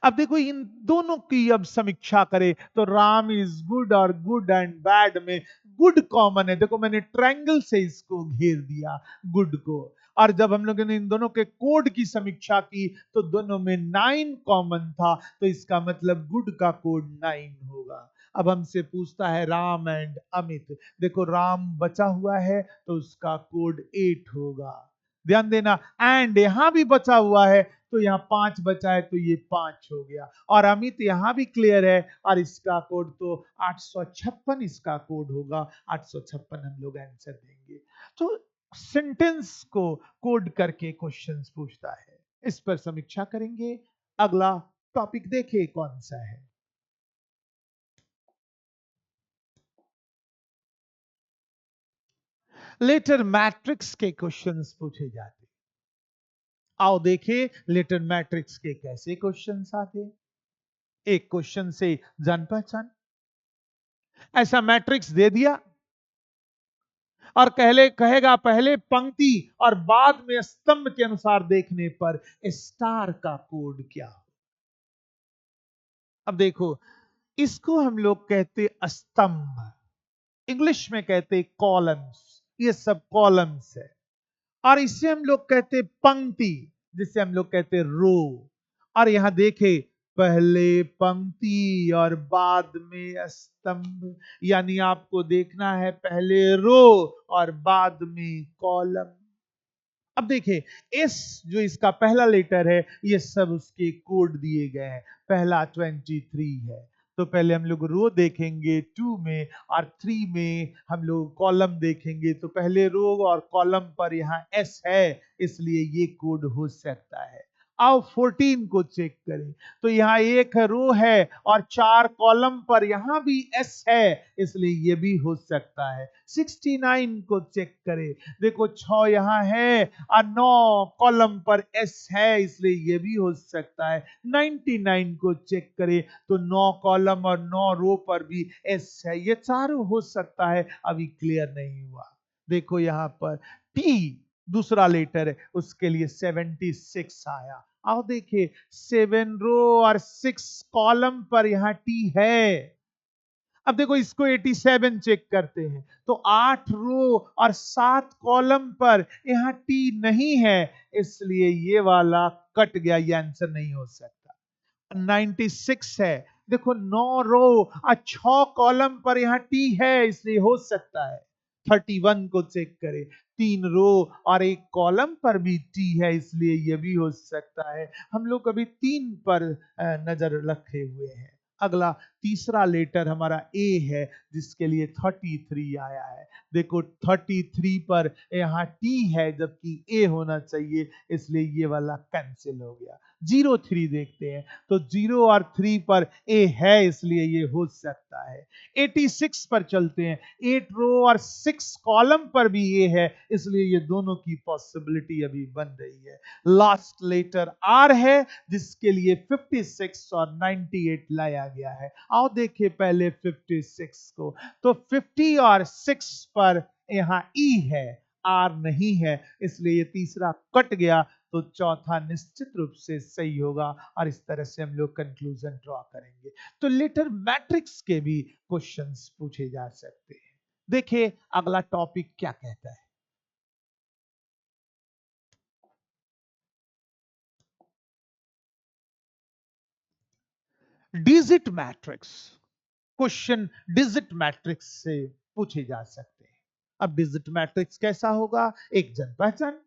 A: अब देखो इन दोनों की अब समीक्षा करें तो राम इज गुड और गुड एंड बैड में गुड कॉमन है। देखो मैंने ट्रायंगल से इसको घेर दिया गुड को, और जब हम लोगों ने इन दोनों के कोड की समीक्षा की तो दोनों में 9 कॉमन था, तो इसका मतलब गुड का कोड 9 होगा। अब हमसे पूछता है राम एंड अमित, देखो राम बचा हुआ है तो उसका कोड 8 होगा। ध्यान देना, एंड यहां भी बचा हुआ है तो यहां 5 बचा है तो ये 5 हो गया, और अमित यहां भी क्लियर है और इसका कोड तो 856 इसका कोड होगा। 856 हम लोग आंसर देंगे। तो सेंटेंस को कोड करके क्वेश्चंस पूछता है, इस पर समीक्षा करेंगे। अगला टॉपिक देखिए कौन सा है। लेटर मैट्रिक्स के क्वेश्चंस पूछे जाते। आओ देखिए लेटर मैट्रिक्स के कैसे क्वेश्चंस आते। एक क्वेश्चन से जान पहचान, ऐसा मैट्रिक्स दे दिया और कहेगा पहले पंक्ति और बाद में स्तंभ के अनुसार देखने पर स्टार का कोड क्या हो। अब देखो इसको हम लोग कहते स्तंभ, इंग्लिश में कहते कॉलम्स, ये सब कॉलम्स है। और इसे हम लोग कहते पंक्ति, जिसे हम लोग कहते रो। और यहां देखे पहले पंक्ति और बाद में स्तंभ, यानी आपको देखना है पहले रो और बाद में कॉलम। अब देखिए, एस जो इसका पहला लेटर है, ये सब उसके कोड दिए गए हैं। पहला 23 है, तो पहले हम लोग रो देखेंगे 2 में, और 3 में हम लोग कॉलम देखेंगे। तो पहले रो और कॉलम पर यहाँ एस है, इसलिए ये कोड हो सकता है। आओ 14 को चेक करें, तो यहाँ एक रो है और 4 कॉलम पर यहाँ भी एस है, इसलिए ये भी हो सकता है। 69 को चेक करें, देखो 6 यहाँ है और 9 कॉलम पर एस है, इसलिए ये भी हो सकता है। 99 को चेक करें, तो 9 कॉलम और 9 रो पर भी एस है, ये चारों हो सकता है। अभी क्लियर नहीं हुआ। देखो यहां पर टी दूसरा लेटर है, उसके लिए 76 आया। आओ देखिए, 7 रो और 6 कॉलम पर यहां टी है। अब देखो इसको 87 चेक करते हैं, तो 8 रो और 7 कॉलम पर यहां टी नहीं है, इसलिए ये वाला कट गया, ये आंसर नहीं हो सकता। 96 है, देखो 9 रो और 6 कॉलम पर यहां टी है, इसलिए हो सकता है। 31 को चेक करें, 3 रो और 1 कॉलम पर भी टी है, इसलिए यह भी हो सकता है। हम लोग अभी 3 पर नजर रखे हुए हैं। अगला तीसरा लेटर हमारा ए है, जिसके लिए 33 आया है। देखो 33 पर यहां टी है, जबकि ए होना चाहिए, इसलिए ये वाला कैंसिल हो गया। 03 देखते हैं, तो 0 और 3 पर ए है, इसलिए ये हो सकता है। 86 पर चलते हैं, 8 रो और 6 कॉलम पर भी ए है, इसलिए ये दोनों की पॉसिबिलिटी अभी बन रही है। लास्ट लेटर आर है, जिसके लिए 56 और 98 लाया गया है। आओ देखिए पहले 56 को, तो 50 और 6 पर यहां ई है, आर नहीं है, इसलिए ये तीसरा कट गया, तो चौथा निश्चित रूप से सही होगा। और इस तरह से हम लोग कंक्लूजन ड्रॉ करेंगे। तो लेटर मैट्रिक्स के भी क्वेश्चंस पूछे जा सकते हैं। देखिए अगला टॉपिक क्या कहता है। Digit matrix question digit matrix से पूछे जा सकते हैं। अब डिजिट मैट्रिक्स कैसा होगा, एक जन पहचान।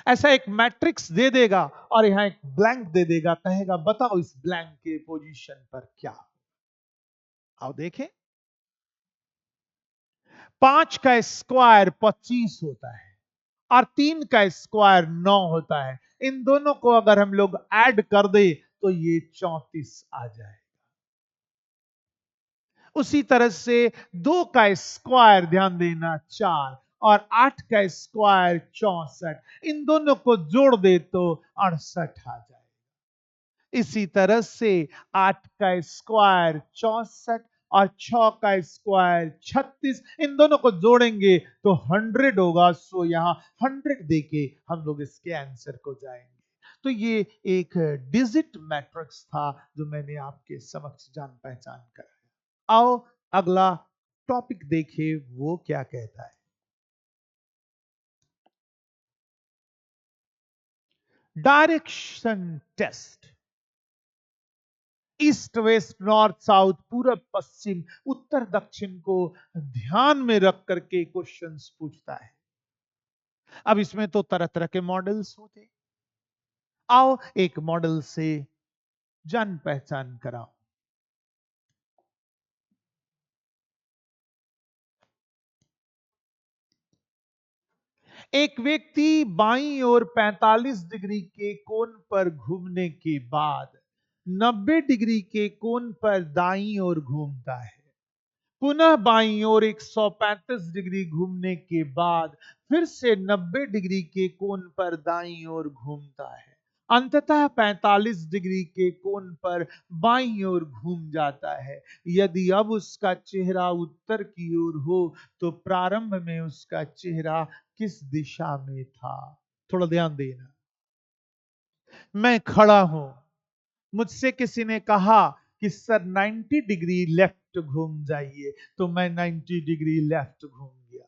A: ऐसा एक मैट्रिक्स दे देगा और यहां एक ब्लैंक दे देगा, कहेगा बताओ इस ब्लैंक के पोजीशन पर क्या। आओ देखें, 5 का स्क्वायर 25 होता है और 3 का स्क्वायर 9 होता है। इन दोनों को अगर हम लोग ऐड कर दे, तो ये 34 आ जाए। उसी तरह से 2 का स्क्वायर ध्यान देना 4, और 8 का स्क्वायर 64, इन दोनों को जोड़ दे तो 68 आ जाए। इसी तरह से 8 का स्क्वायर 64 और 6 का स्क्वायर 36, इन दोनों को जोड़ेंगे तो 100 होगा। सो यहां 100 देके हम लोग इसके आंसर को जाएंगे। तो ये एक डिजिट मैट्रिक्स था, जो मैंने आपके समक्ष जान पहचान कराया। आओ अगला टॉपिक देखिए, वो क्या कहता है। Direction test, east west north south, पूरब पश्चिम उत्तर दक्षिण को ध्यान में रख करके क्वेश्चंस पूछता है। अब इसमें तो तरह तरह के मॉडल्स होते, आओ एक मॉडल से जान पहचान कराओ। एक व्यक्ति बाईं ओर 45 डिग्री के कोण पर घूमने के बाद 90 डिग्री के कोण पर दाईं ओर घूमता है। पुनः बाईं ओर 135 डिग्री घूमने के बाद फिर से 90 डिग्री के कोण पर दाईं ओर घूमता है। अंततः 45 डिग्री के कोण पर बाईं ओर घूम जाता है। यदि अब उसका चेहरा उत्तर की ओर हो, तो प्रारंभ में उसका चेहरा किस दिशा में था। थोड़ा ध्यान देना। मैं खड़ा हूं, मुझसे किसी ने कहा कि सर 90 डिग्री लेफ्ट घूम जाइए, तो मैं 90 डिग्री लेफ्ट घूम गया।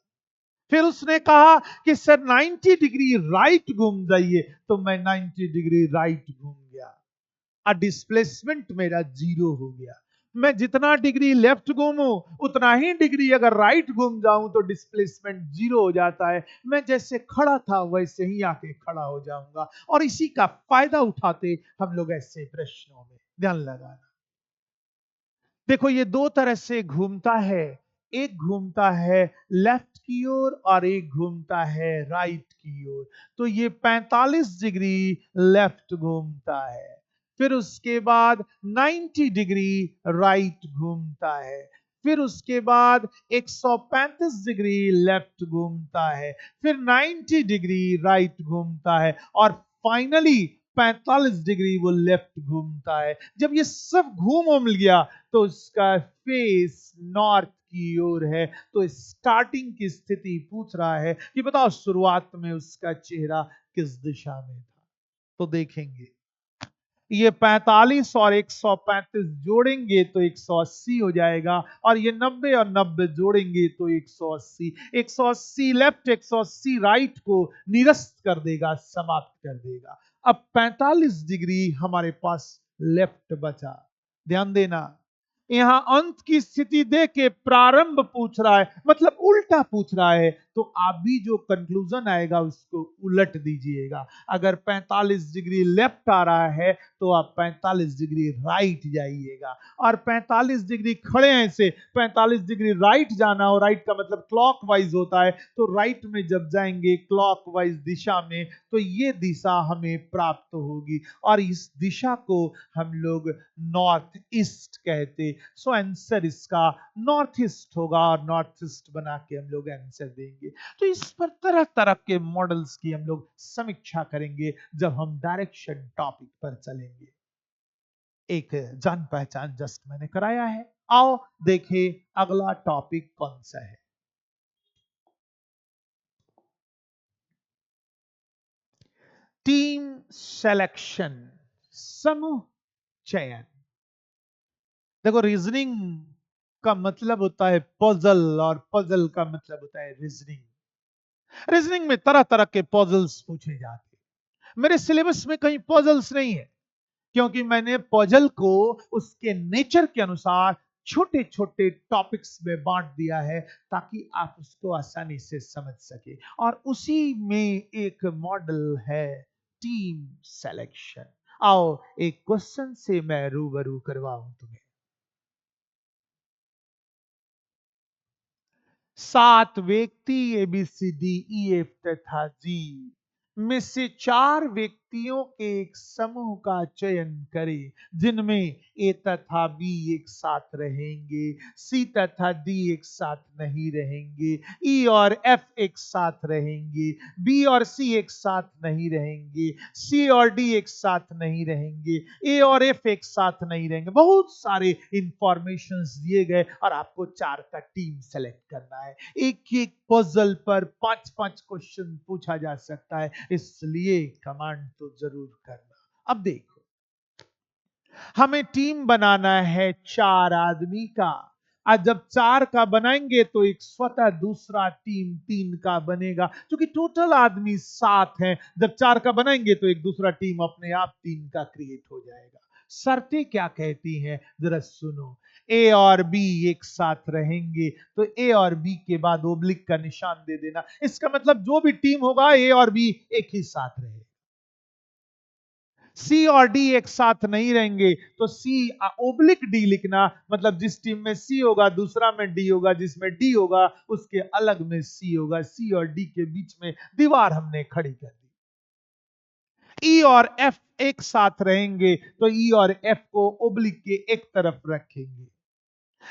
A: फिर उसने कहा कि सर 90 डिग्री राइट घूम जाइए, तो मैं 90 डिग्री राइट घूम गया। डिस्प्लेसमेंट मेरा 0 हो गया। मैं जितना डिग्री लेफ्ट घूमूं उतना ही डिग्री अगर राइट घूम जाऊं तो डिस्प्लेसमेंट 0 हो जाता है। मैं जैसे खड़ा था वैसे ही आके खड़ा हो जाऊंगा। और इसी का फायदा उठाते हम लोग ऐसे प्रश्नों में ध्यान लगाना। देखो ये दो तरह से घूमता है, एक घूमता है लेफ्ट की ओर और एक घूमता है राइट की ओर। तो ये 45 डिग्री लेफ्ट घूमता है, फिर उसके बाद 90 डिग्री राइट घूमता है, फिर उसके बाद 135 डिग्री लेफ्ट घूमता है, फिर 90 डिग्री राइट घूमता है, और फाइनली 45 डिग्री वो लेफ्ट घूमता है। जब ये सब घूम गया तो उसका फेस नॉर्थ की ओर है। तो स्टार्टिंग की स्थिति पूछ रहा है कि बताओ शुरुआत में उसका चेहरा किस दिशा में था। तो देखेंगे ये 45 और 135 जोड़ेंगे तो 180 हो जाएगा, और ये 90 और 90 जोड़ेंगे तो 180। 180 लेफ्ट 180 राइट को निरस्त कर देगा, समाप्त कर देगा। अब 45 डिग्री हमारे पास लेफ्ट बचा। ध्यान देना, यहां अंत की स्थिति दे के प्रारंभ पूछ रहा है, मतलब उल्टा पूछ रहा है। तो आप भी जो कंक्लूजन आएगा उसको उलट दीजिएगा। अगर 45 डिग्री लेफ्ट आ रहा है तो आप 45 डिग्री राइट जाइएगा, और 45 डिग्री खड़े हैं से 45 डिग्री राइट जाना, और राइट का मतलब क्लॉकवाइज होता है। तो राइट में जब जाएंगे क्लॉकवाइज दिशा में तो ये दिशा हमें प्राप्त होगी, और इस दिशा को हम लोग नॉर्थ ईस्ट कहते। सो आंसर इसका नॉर्थ ईस्ट होगा, और नॉर्थ ईस्ट बना के हम लोग आंसर देंगे। तो इस पर तरह तरह के मॉडल्स की हम लोग समीक्षा करेंगे जब हम डायरेक्शन टॉपिक पर चलेंगे। एक जान पहचान जस्ट मैंने कराया है। आओ देखें अगला टॉपिक कौन सा है। टीम सिलेक्शन, समूह चयन। देखो रीजनिंग का मतलब होता है पजल, और पजल का मतलब होता है रीजनिंग। रीजनिंग में तरह तरह के पजल्स पूछे जाते हैं। मेरे सिलेबस में कहीं पजल्स नहीं है, क्योंकि मैंने पजल को उसके नेचर के अनुसार छोटे छोटे टॉपिक्स में बांट दिया है, ताकि आप उसको आसानी से समझ सके। और उसी में एक मॉडल है टीम सिलेक्शन। आओ एक क्वेश्चन से मैं रूबरू करवाऊं तुम्हें। 7 व्यक्ति A B C D E F तथा जी में से 4 व्यक्तियों के एक समूह का चयन करें, जिनमें ए तथा बी एक साथ रहेंगे, सी तथा डी एक साथ नहीं रहेंगे, ई और एफ एक साथ रहेंगे, बी और सी एक साथ नहीं रहेंगे, सी और डी एक साथ नहीं रहेंगे, ए और एफ एक साथ नहीं रहेंगे। बहुत सारे इंफॉर्मेशंस दिए गए, और आपको 4 का टीम सेलेक्ट करना है। एक एक पजल पर 5-5 क्वेश्चन पूछा जा सकता है, इसलिए कमांड तो जरूर करना। अब देखो, हमें टीम बनाना है 4 आदमी का। आज जब 4 का बनाएंगे तो एक स्वतः दूसरा टीम 3 का बनेगा, क्योंकि टोटल आदमी 7 हैं। जब 4 का बनाएंगे तो एक दूसरा टीम अपने आप 3 का क्रिएट हो जाएगा। शर्तें क्या कहती हैं जरा सुनो। ए और बी एक साथ रहेंगे, तो ए और बी के बाद ओब्लिक का निशान दे देना। इसका मतलब जो भी टीम होगा ए और बी एक ही साथ रहेगा। सी और डी एक साथ नहीं रहेंगे, तो सी ओब्लिक डी लिखना, मतलब जिस टीम में सी होगा दूसरा में डी होगा, जिसमें डी होगा उसके अलग में सी होगा। सी और डी के बीच में दीवार हमने खड़ी कर दी। ई और एफ एक साथ रहेंगे, तो ई और एफ को ओब्लिक के एक तरफ रखेंगे।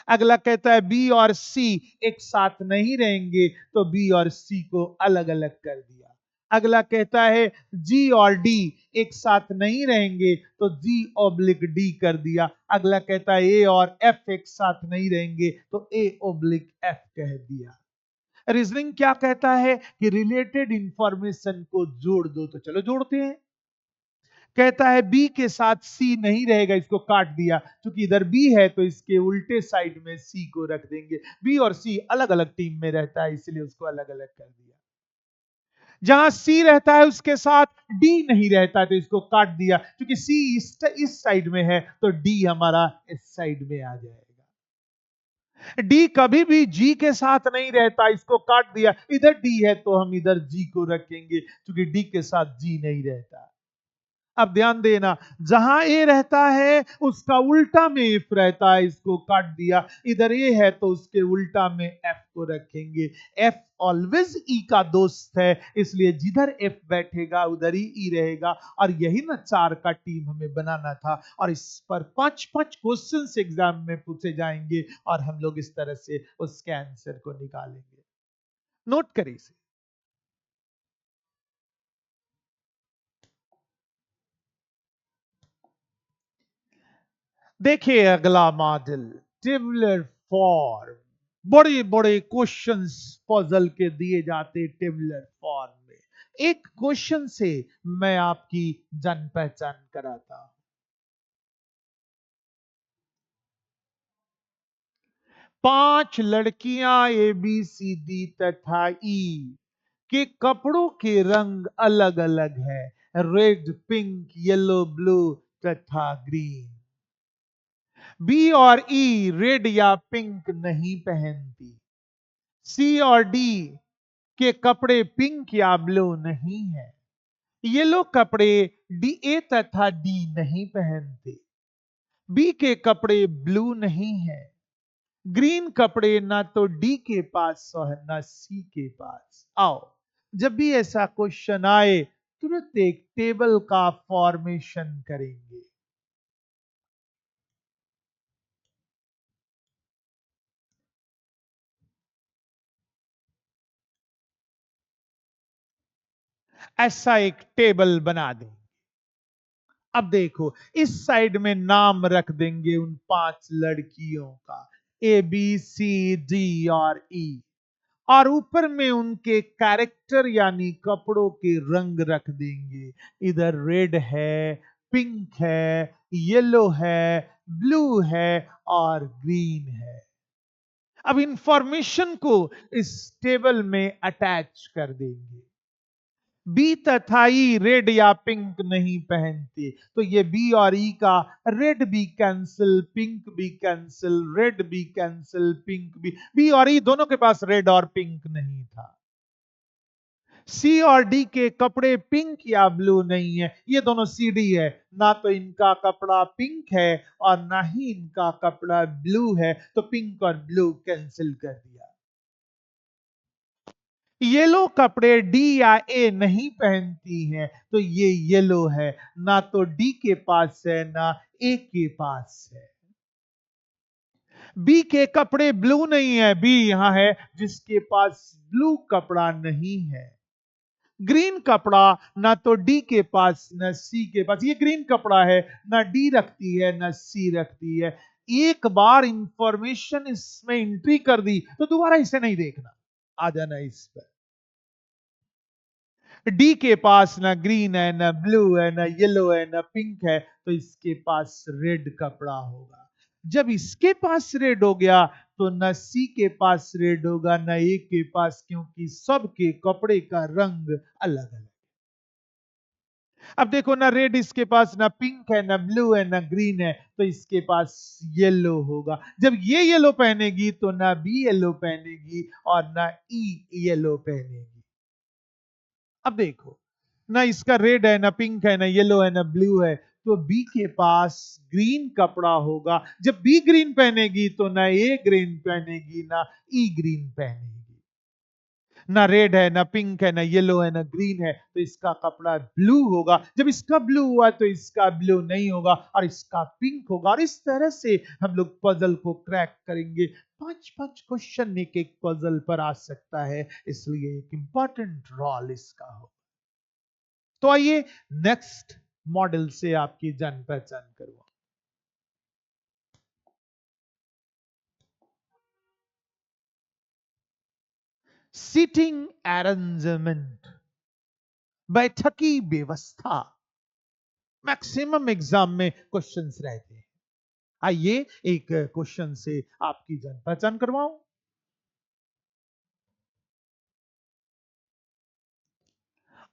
A: अगला कहता है बी और सी एक साथ नहीं रहेंगे, तो बी और सी को अलग अलग कर दिया। अगला कहता है जी और डी एक साथ नहीं रहेंगे, तो जी ओब्लिक डी कर दिया। अगला कहता है ए और एफ एक साथ नहीं रहेंगे, तो ए ओब्लिक एफ कह दिया। रीजनिंग क्या कहता है कि रिलेटेड इंफॉर्मेशन को जोड़ दो, तो चलो जोड़ते हैं। कहता है बी के साथ सी नहीं रहेगा, इसको काट दिया, क्योंकि इधर बी है तो इसके उल्टे साइड में सी को रख देंगे। बी और सी अलग अलग टीम में रहता है, इसलिए उसको अलग अलग कर दिया। जहां सी रहता है उसके साथ डी नहीं रहता है, तो इसको काट दिया, क्योंकि सी इस साइड में है तो डी हमारा इस साइड में आ जाएगा। डी कभी भी जी के साथ नहीं रहता, इसको काट दिया, इधर डी है तो हम इधर जी को रखेंगे, क्योंकि डी के साथ जी नहीं रहता। अब ध्यान देना, जहां ए रहता है उसका उल्टा में एफ रहता है, इसको काट दिया, इधर ए है तो उसके उल्टा में एफ को रखेंगे। एफ ऑलवेज ई का दोस्त है, इसलिए जिधर एफ बैठेगा उधर ही ई रहेगा। और यही ना चार का टीम हमें बनाना था, और इस पर 5-5 क्वेश्चंस एग्जाम में पूछे जाएंगे, और हम लोग इस तरह से उसके आंसर को निकालेंगे। नोट करिए इसे। देखिए अगला मॉडल, टेबुलर फॉर्म। बड़े बड़े क्वेश्चंस पजल के दिए जाते टेबुलर फॉर्म में। एक क्वेश्चन से मैं आपकी जान पहचान कराता हूं। 5 लड़कियां ए बी सी डी तथा ई के कपड़ों के रंग अलग अलग है, रेड, पिंक, येलो, ब्लू तथा ग्रीन। बी और ई रेड या पिंक नहीं पहनती। सी और डी के कपड़े पिंक या ब्लू नहीं है। येलो कपड़े डी, ए तथा डी नहीं पहनते। बी के कपड़े ब्लू नहीं है। ग्रीन कपड़े ना तो डी के पास है ना सी के पास। आओ, जब भी ऐसा क्वेश्चन आए तुरंत एक टेबल का फॉर्मेशन करेंगे। ऐसा एक टेबल बना दें। अब देखो, इस साइड में नाम रख देंगे उन 5 लड़कियों का, ए बी सी डी और ई। और ऊपर में उनके कैरेक्टर यानी कपड़ों के रंग रख देंगे। इधर रेड है, पिंक है, येलो है, ब्लू है और ग्रीन है। अब इंफॉर्मेशन को इस टेबल में अटैच कर देंगे। बी तथा ई रेड या पिंक नहीं पहनते, तो ये बी और ई का रेड भी कैंसिल, पिंक भी कैंसिल, रेड भी कैंसिल, पिंक भी। बी और ई दोनों के पास रेड और पिंक नहीं था। सी और डी के कपड़े पिंक या ब्लू नहीं है, ये दोनों सी डी है, ना तो इनका कपड़ा पिंक है और ना ही इनका कपड़ा ब्लू है, तो पिंक और ब्लू कैंसिल कर दिया। येलो कपड़े डी या ए नहीं पहनती हैं, तो ये येलो है, ना तो डी के पास है ना ए के पास है। बी के कपड़े ब्लू नहीं है, बी यहां है जिसके पास ब्लू कपड़ा नहीं है। ग्रीन कपड़ा ना तो डी के पास ना सी के पास, ये ग्रीन कपड़ा है, ना डी रखती है ना सी रखती है। एक बार इंफॉर्मेशन इसमें एंट्री कर दी तो दोबारा इसे नहीं देखना, आ जाना इस पर। डी के पास ना ग्रीन है ना ब्लू है ना येलो है ना पिंक है, तो इसके पास रेड कपड़ा होगा। जब इसके पास रेड हो गया तो ना सी के पास रेड होगा ना ए के पास, क्योंकि सबके कपड़े का रंग अलग अलग। अब देखो, ना रेड इसके पास, ना पिंक है ना ब्लू है ना ग्रीन है, तो इसके पास येलो होगा। जब ये येलो पहनेगी तो ना बी येलो पहनेगी और ना ई येलो पहनेगी। अब देखो, ना इसका रेड है ना पिंक है ना येलो है ना ब्लू है, तो बी के पास ग्रीन कपड़ा होगा। जब बी ग्रीन पहनेगी तो ना ए ग्रीन पहनेगी ना ई ग्रीन पहनेगी। ना रेड है ना पिंक है ना येलो है ना ग्रीन है, तो इसका कपड़ा ब्लू होगा। जब इसका ब्लू हुआ तो इसका ब्लू नहीं होगा और इसका पिंक होगा। और इस तरह से हम लोग पजल को क्रैक करेंगे। 5-5 क्वेश्चन एक एक पजल पर आ सकता है, इसलिए एक इंपॉर्टेंट रोल इसका हो। तो आइए नेक्स्ट मॉडल से आपकी जान पहचान करवाओ। सीटिंग अरेंजमेंट, बैठकी व्यवस्था, मैक्सिमम एग्जाम में क्वेश्चंस रहते हैं। आइए एक क्वेश्चन से आपकी जान पहचान करवाऊं।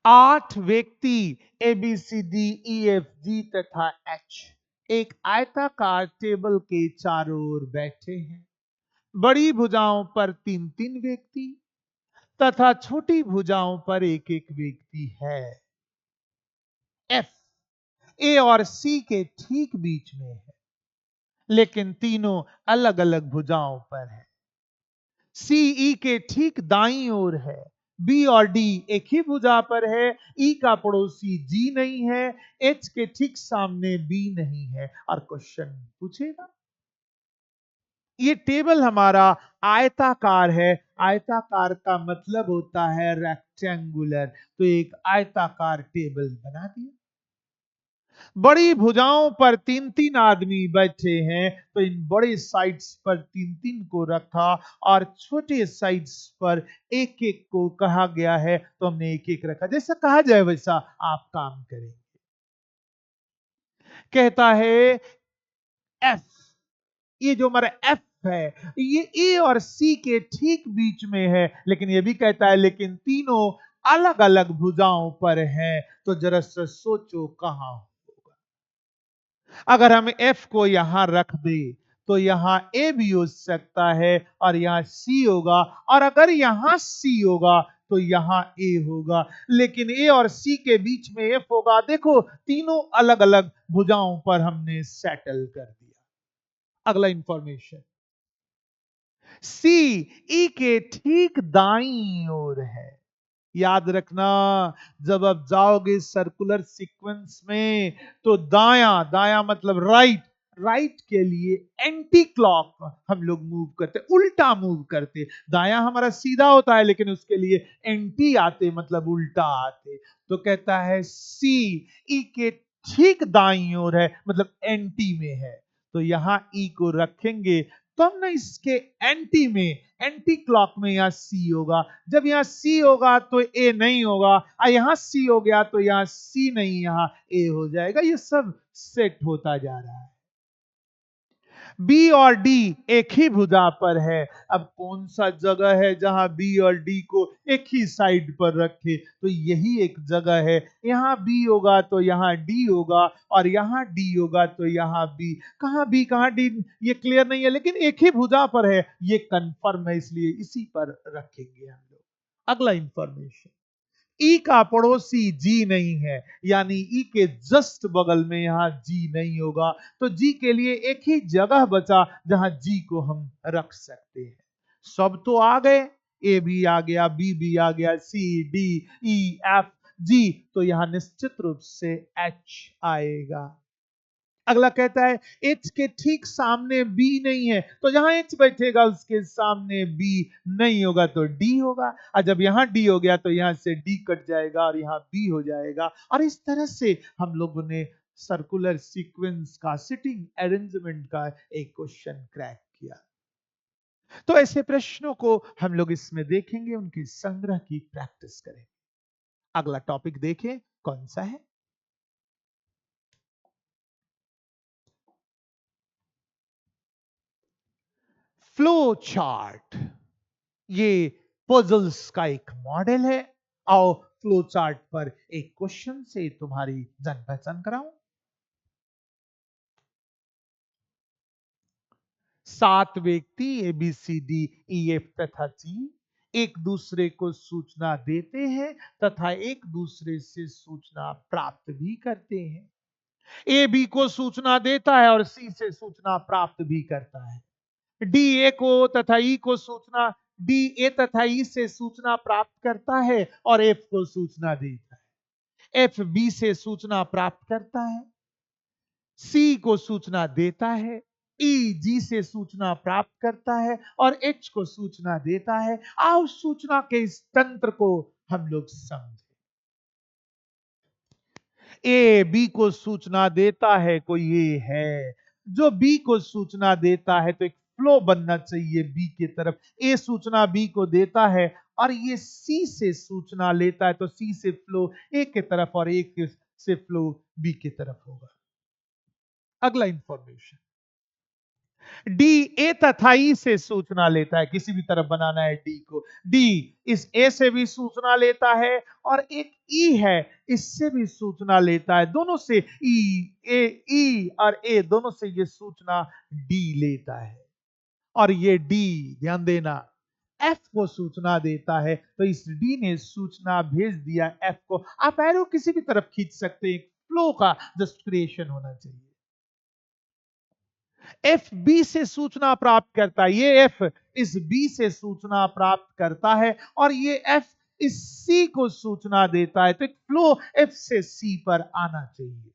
A: 8 व्यक्ति A B C D E F G तथा एच एक आयताकार टेबल के चारों ओर बैठे हैं। बड़ी भुजाओं पर 3-3 व्यक्ति तथा छोटी भुजाओं पर एक एक व्यक्ति है। एफ ए और सी के ठीक बीच में है, लेकिन तीनों अलग अलग भुजाओं पर है। सी ई के ठीक दाईं ओर है। बी और डी एक ही भुजा पर है। ई का पड़ोसी जी नहीं है। एच के ठीक सामने बी नहीं है। और क्वेश्चन पूछेगा, ये टेबल हमारा आयताकार है। आयताकार का मतलब होता है रेक्टेंगुलर। तो एक आयताकार टेबल बना दिया। बड़ी भुजाओं पर 3-3 आदमी बैठे हैं, तो इन बड़े साइड्स पर 3-3 को रखा और छोटे साइड्स पर एक एक को कहा गया है, तो हमने एक एक रखा। जैसा कहा जाए वैसा आप काम करें। कहता है एफ, ये जो हमारा एफ है ये ए और सी के ठीक बीच में है, लेकिन ये भी कहता है लेकिन तीनों अलग अलग भुजाओं पर हैं। तो जरा सा सोचो कहां होगा। अगर हम एफ को यहां रख दे तो यहां ए भी हो सकता है और यहां सी होगा, और अगर यहां सी होगा तो यहां ए होगा, लेकिन ए और सी के बीच में एफ होगा। देखो तीनों अलग अलग भुजाओं पर हमने सेटल कर दिया। अगला इंफॉर्मेशन, सी ई के ठीक दाईं ओर है। याद रखना, जब आप जाओगे सर्कुलर सीक्वेंस में तो दाया, दाया मतलब राइट, राइट के लिए एंटी क्लॉक हम लोग मूव करते, उल्टा मूव करते। दाया हमारा सीधा होता है, लेकिन उसके लिए एंटी आते, मतलब उल्टा आते। तो कहता है सी ई के ठीक दाईं ओर है, मतलब एंटी में है। तो यहां ई को रखेंगे तो हम ना इसके एंटी में, एंटी क्लॉक में यहां सी होगा। जब यहां सी होगा तो ए नहीं होगा, और यहां सी हो गया तो यहां सी नहीं, यहां ए हो जाएगा। ये सब सेट होता जा रहा है। बी और डी एक ही भुजा पर है। अब कौन सा जगह है जहां बी और डी को एक ही साइड पर रखे, तो यही एक जगह है। यहां बी होगा तो यहां डी होगा, और यहां डी होगा तो यहां बी। कहां बी कहां डी ये क्लियर नहीं है, लेकिन एक ही भुजा पर है ये कंफर्म है, इसलिए इसी पर रखेंगे हम लोग। अगला इंफॉर्मेशन, ई का पड़ोसी जी नहीं है, यानी ई के जस्ट बगल में यहां जी नहीं होगा। तो जी के लिए एक ही जगह बचा जहां जी को हम रख सकते हैं। सब तो आ गए, ए भी आ गया, बी भी आ गया, सी डी ई एफ जी, तो यहां निश्चित रूप से एच आएगा। अगला कहता है एच के ठीक सामने बी नहीं है, तो जहां एच बैठेगा उसके सामने बी नहीं होगा, तो डी होगा। और जब यहां डी हो गया तो यहां से डी कट जाएगा और यहां बी हो जाएगा। और इस तरह से हम लोगों ने सर्कुलर सीक्वेंस का, सिटिंग अरेंजमेंट का एक क्वेश्चन क्रैक किया। तो ऐसे प्रश्नों को हम लोग इसमें देखेंगे, उनकी संग्रह की प्रैक्टिस करेंगे। अगला टॉपिक देखें कौन सा है। फ्लो चार्ट, ये पजल्स का एक मॉडल है। आओ फ्लो चार्ट पर एक क्वेश्चन से तुम्हारी जान पहचान कराऊं। 7 व्यक्ति A B C D E F तथा जी एक दूसरे को सूचना देते हैं तथा एक दूसरे से सूचना प्राप्त भी करते हैं। ए बी को सूचना देता है और सी से सूचना प्राप्त भी करता है। डी ए को तथा ई को सूचना, डी ए तथा ई से सूचना प्राप्त करता है और एफ को सूचना देता है। एफ बी से सूचना प्राप्त करता है, सी को सूचना देता है, ई जी से सूचना प्राप्त करता है और एच को सूचना देता है। आओ सूचना के इस तंत्र को हम लोग समझें। ए बी को सूचना देता है, कोई ए है जो बी को सूचना देता है, तो एक फ्लो बनना चाहिए बी की तरफ। ए सूचना बी को देता है और ये सी से सूचना लेता है, तो सी से फ्लो ए की तरफ और ए से फ्लो बी की तरफ होगा। अगला इंफॉर्मेशन, डी ए तथा ई से सूचना लेता है, किसी भी तरफ बनाना है डी को। डी इस ए से भी सूचना लेता है और एक ई है इससे भी सूचना लेता है, दोनों से ई और ए दोनों से ये सूचना डी लेता है। और ये डी, ध्यान देना, एफ को सूचना देता है, तो इस डी ने सूचना भेज दिया एफ को। आप एरो किसी भी तरफ खींच सकते हैं, फ्लो का जस्ट क्रिएशन होना चाहिए। एफ बी से सूचना प्राप्त करता है, ये एफ इस बी से सूचना प्राप्त करता है और ये एफ इस सी को सूचना देता है, तो एक फ्लो एफ से सी पर आना चाहिए।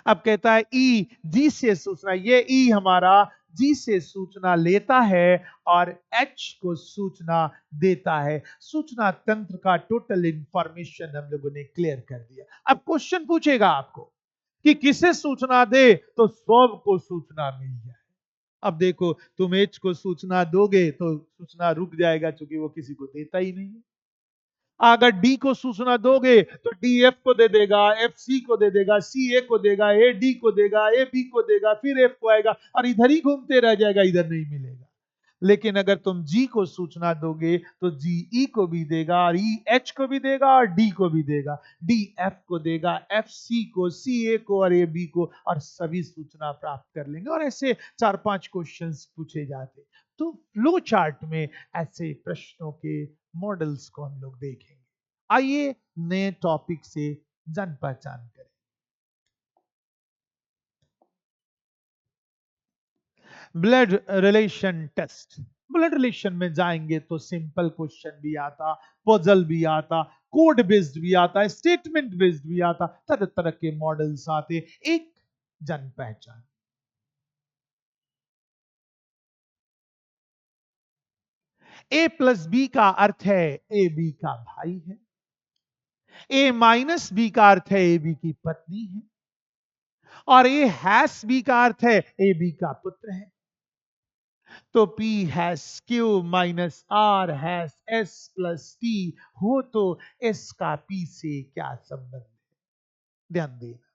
A: अब कहता है ई जी से सूचना, ये ई हमारा जी से सूचना लेता है और एच को सूचना देता है। सूचना तंत्र का टोटल इंफॉर्मेशन हम लोगों ने क्लियर कर दिया। अब क्वेश्चन पूछेगा आपको कि किसे सूचना दे तो सब को सूचना मिल जाए। अब देखो, तुम एच को सूचना दोगे तो सूचना रुक जाएगा, क्योंकि वो किसी को देता ही नहीं है। अगर डी को सूचना दोगे तो डी एफ को दे देगा, एफ सी को दे देगा, सी ए को देगा, ए डी को देगा, ए बी को देगा, फिर एफ को आएगा और इधर ही घूमते रह जाएगा, इधर नहीं मिलेगा। लेकिन अगर तुम जी को सूचना दोगे तो जी ई को भी देगा और ई एच को भी देगा और डी को भी देगा, डी एफ को देगा, एफ सी को, सी ए को और ए बी को, और सभी सूचना प्राप्त कर लेंगे। और ऐसे 4-5 क्वेश्चंस पूछे जाते। तो फ्लो चार्ट में ऐसे प्रश्नों के मॉडल्स को हम लोग देखेंगे। आइए नए टॉपिक से जान पहचान करें। Blood relation test. Blood relation में जाएंगे तो सिंपल क्वेश्चन भी आता, पजल भी आता, कोड बेस्ड भी आता, स्टेटमेंट बेस्ड भी आता, तरह तरह के मॉडल्स आते। एक जान पहचान, ए प्लस बी का अर्थ है ए बी का भाई है, ए माइनस बी का अर्थ है ए बी की पत्नी है, और ए हैश बी का अर्थ है ए बी का पुत्र है। तो P hash Q minus R hash S plus T हो तो S का P से क्या संबंध है? ध्यान देना।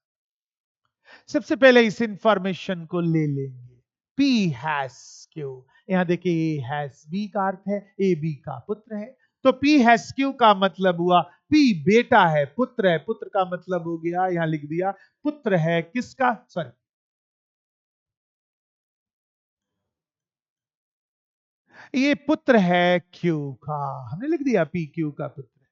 A: सबसे पहले इस इंफॉर्मेशन को ले लेंगे। P हैश Q, यहां देखिए A हैश B का अर्थ है ए बी का पुत्र है, तो P हैश Q का मतलब हुआ P बेटा है, पुत्र है, पुत्र का मतलब हो गया, यहां लिख दिया, पुत्र है किसका, सॉरी, ये पुत्र है Q का, हमने लिख दिया P Q का पुत्र।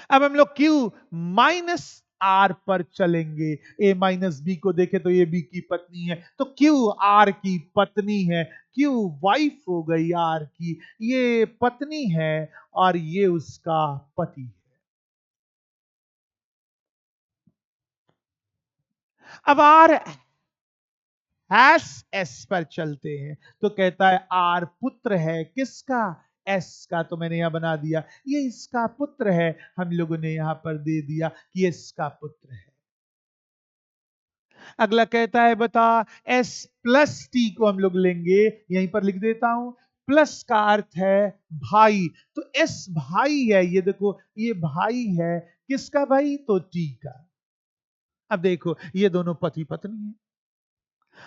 A: अब हम लोग Q माइनस आर पर चलेंगे। ए माइनस बी को देखें तो ये बी की पत्नी है, तो Q आर की पत्नी है, Q वाइफ हो गई आर की, ये पत्नी है और ये उसका पति है। अब आर हैश एस पर चलते हैं, तो कहता है आर पुत्र है किसका, एस का, तो मैंने यहां बना दिया ये इसका पुत्र है, हम लोगों ने यहां पर दे दिया कि इसका पुत्र है। अगला कहता है बता, एस प्लस टी को हम लोग लेंगे, यहीं पर लिख देता हूं, प्लस का अर्थ है भाई, तो एस भाई है, ये देखो ये भाई है, किसका भाई, तो टी का। अब देखो ये दोनों पति पत्नी है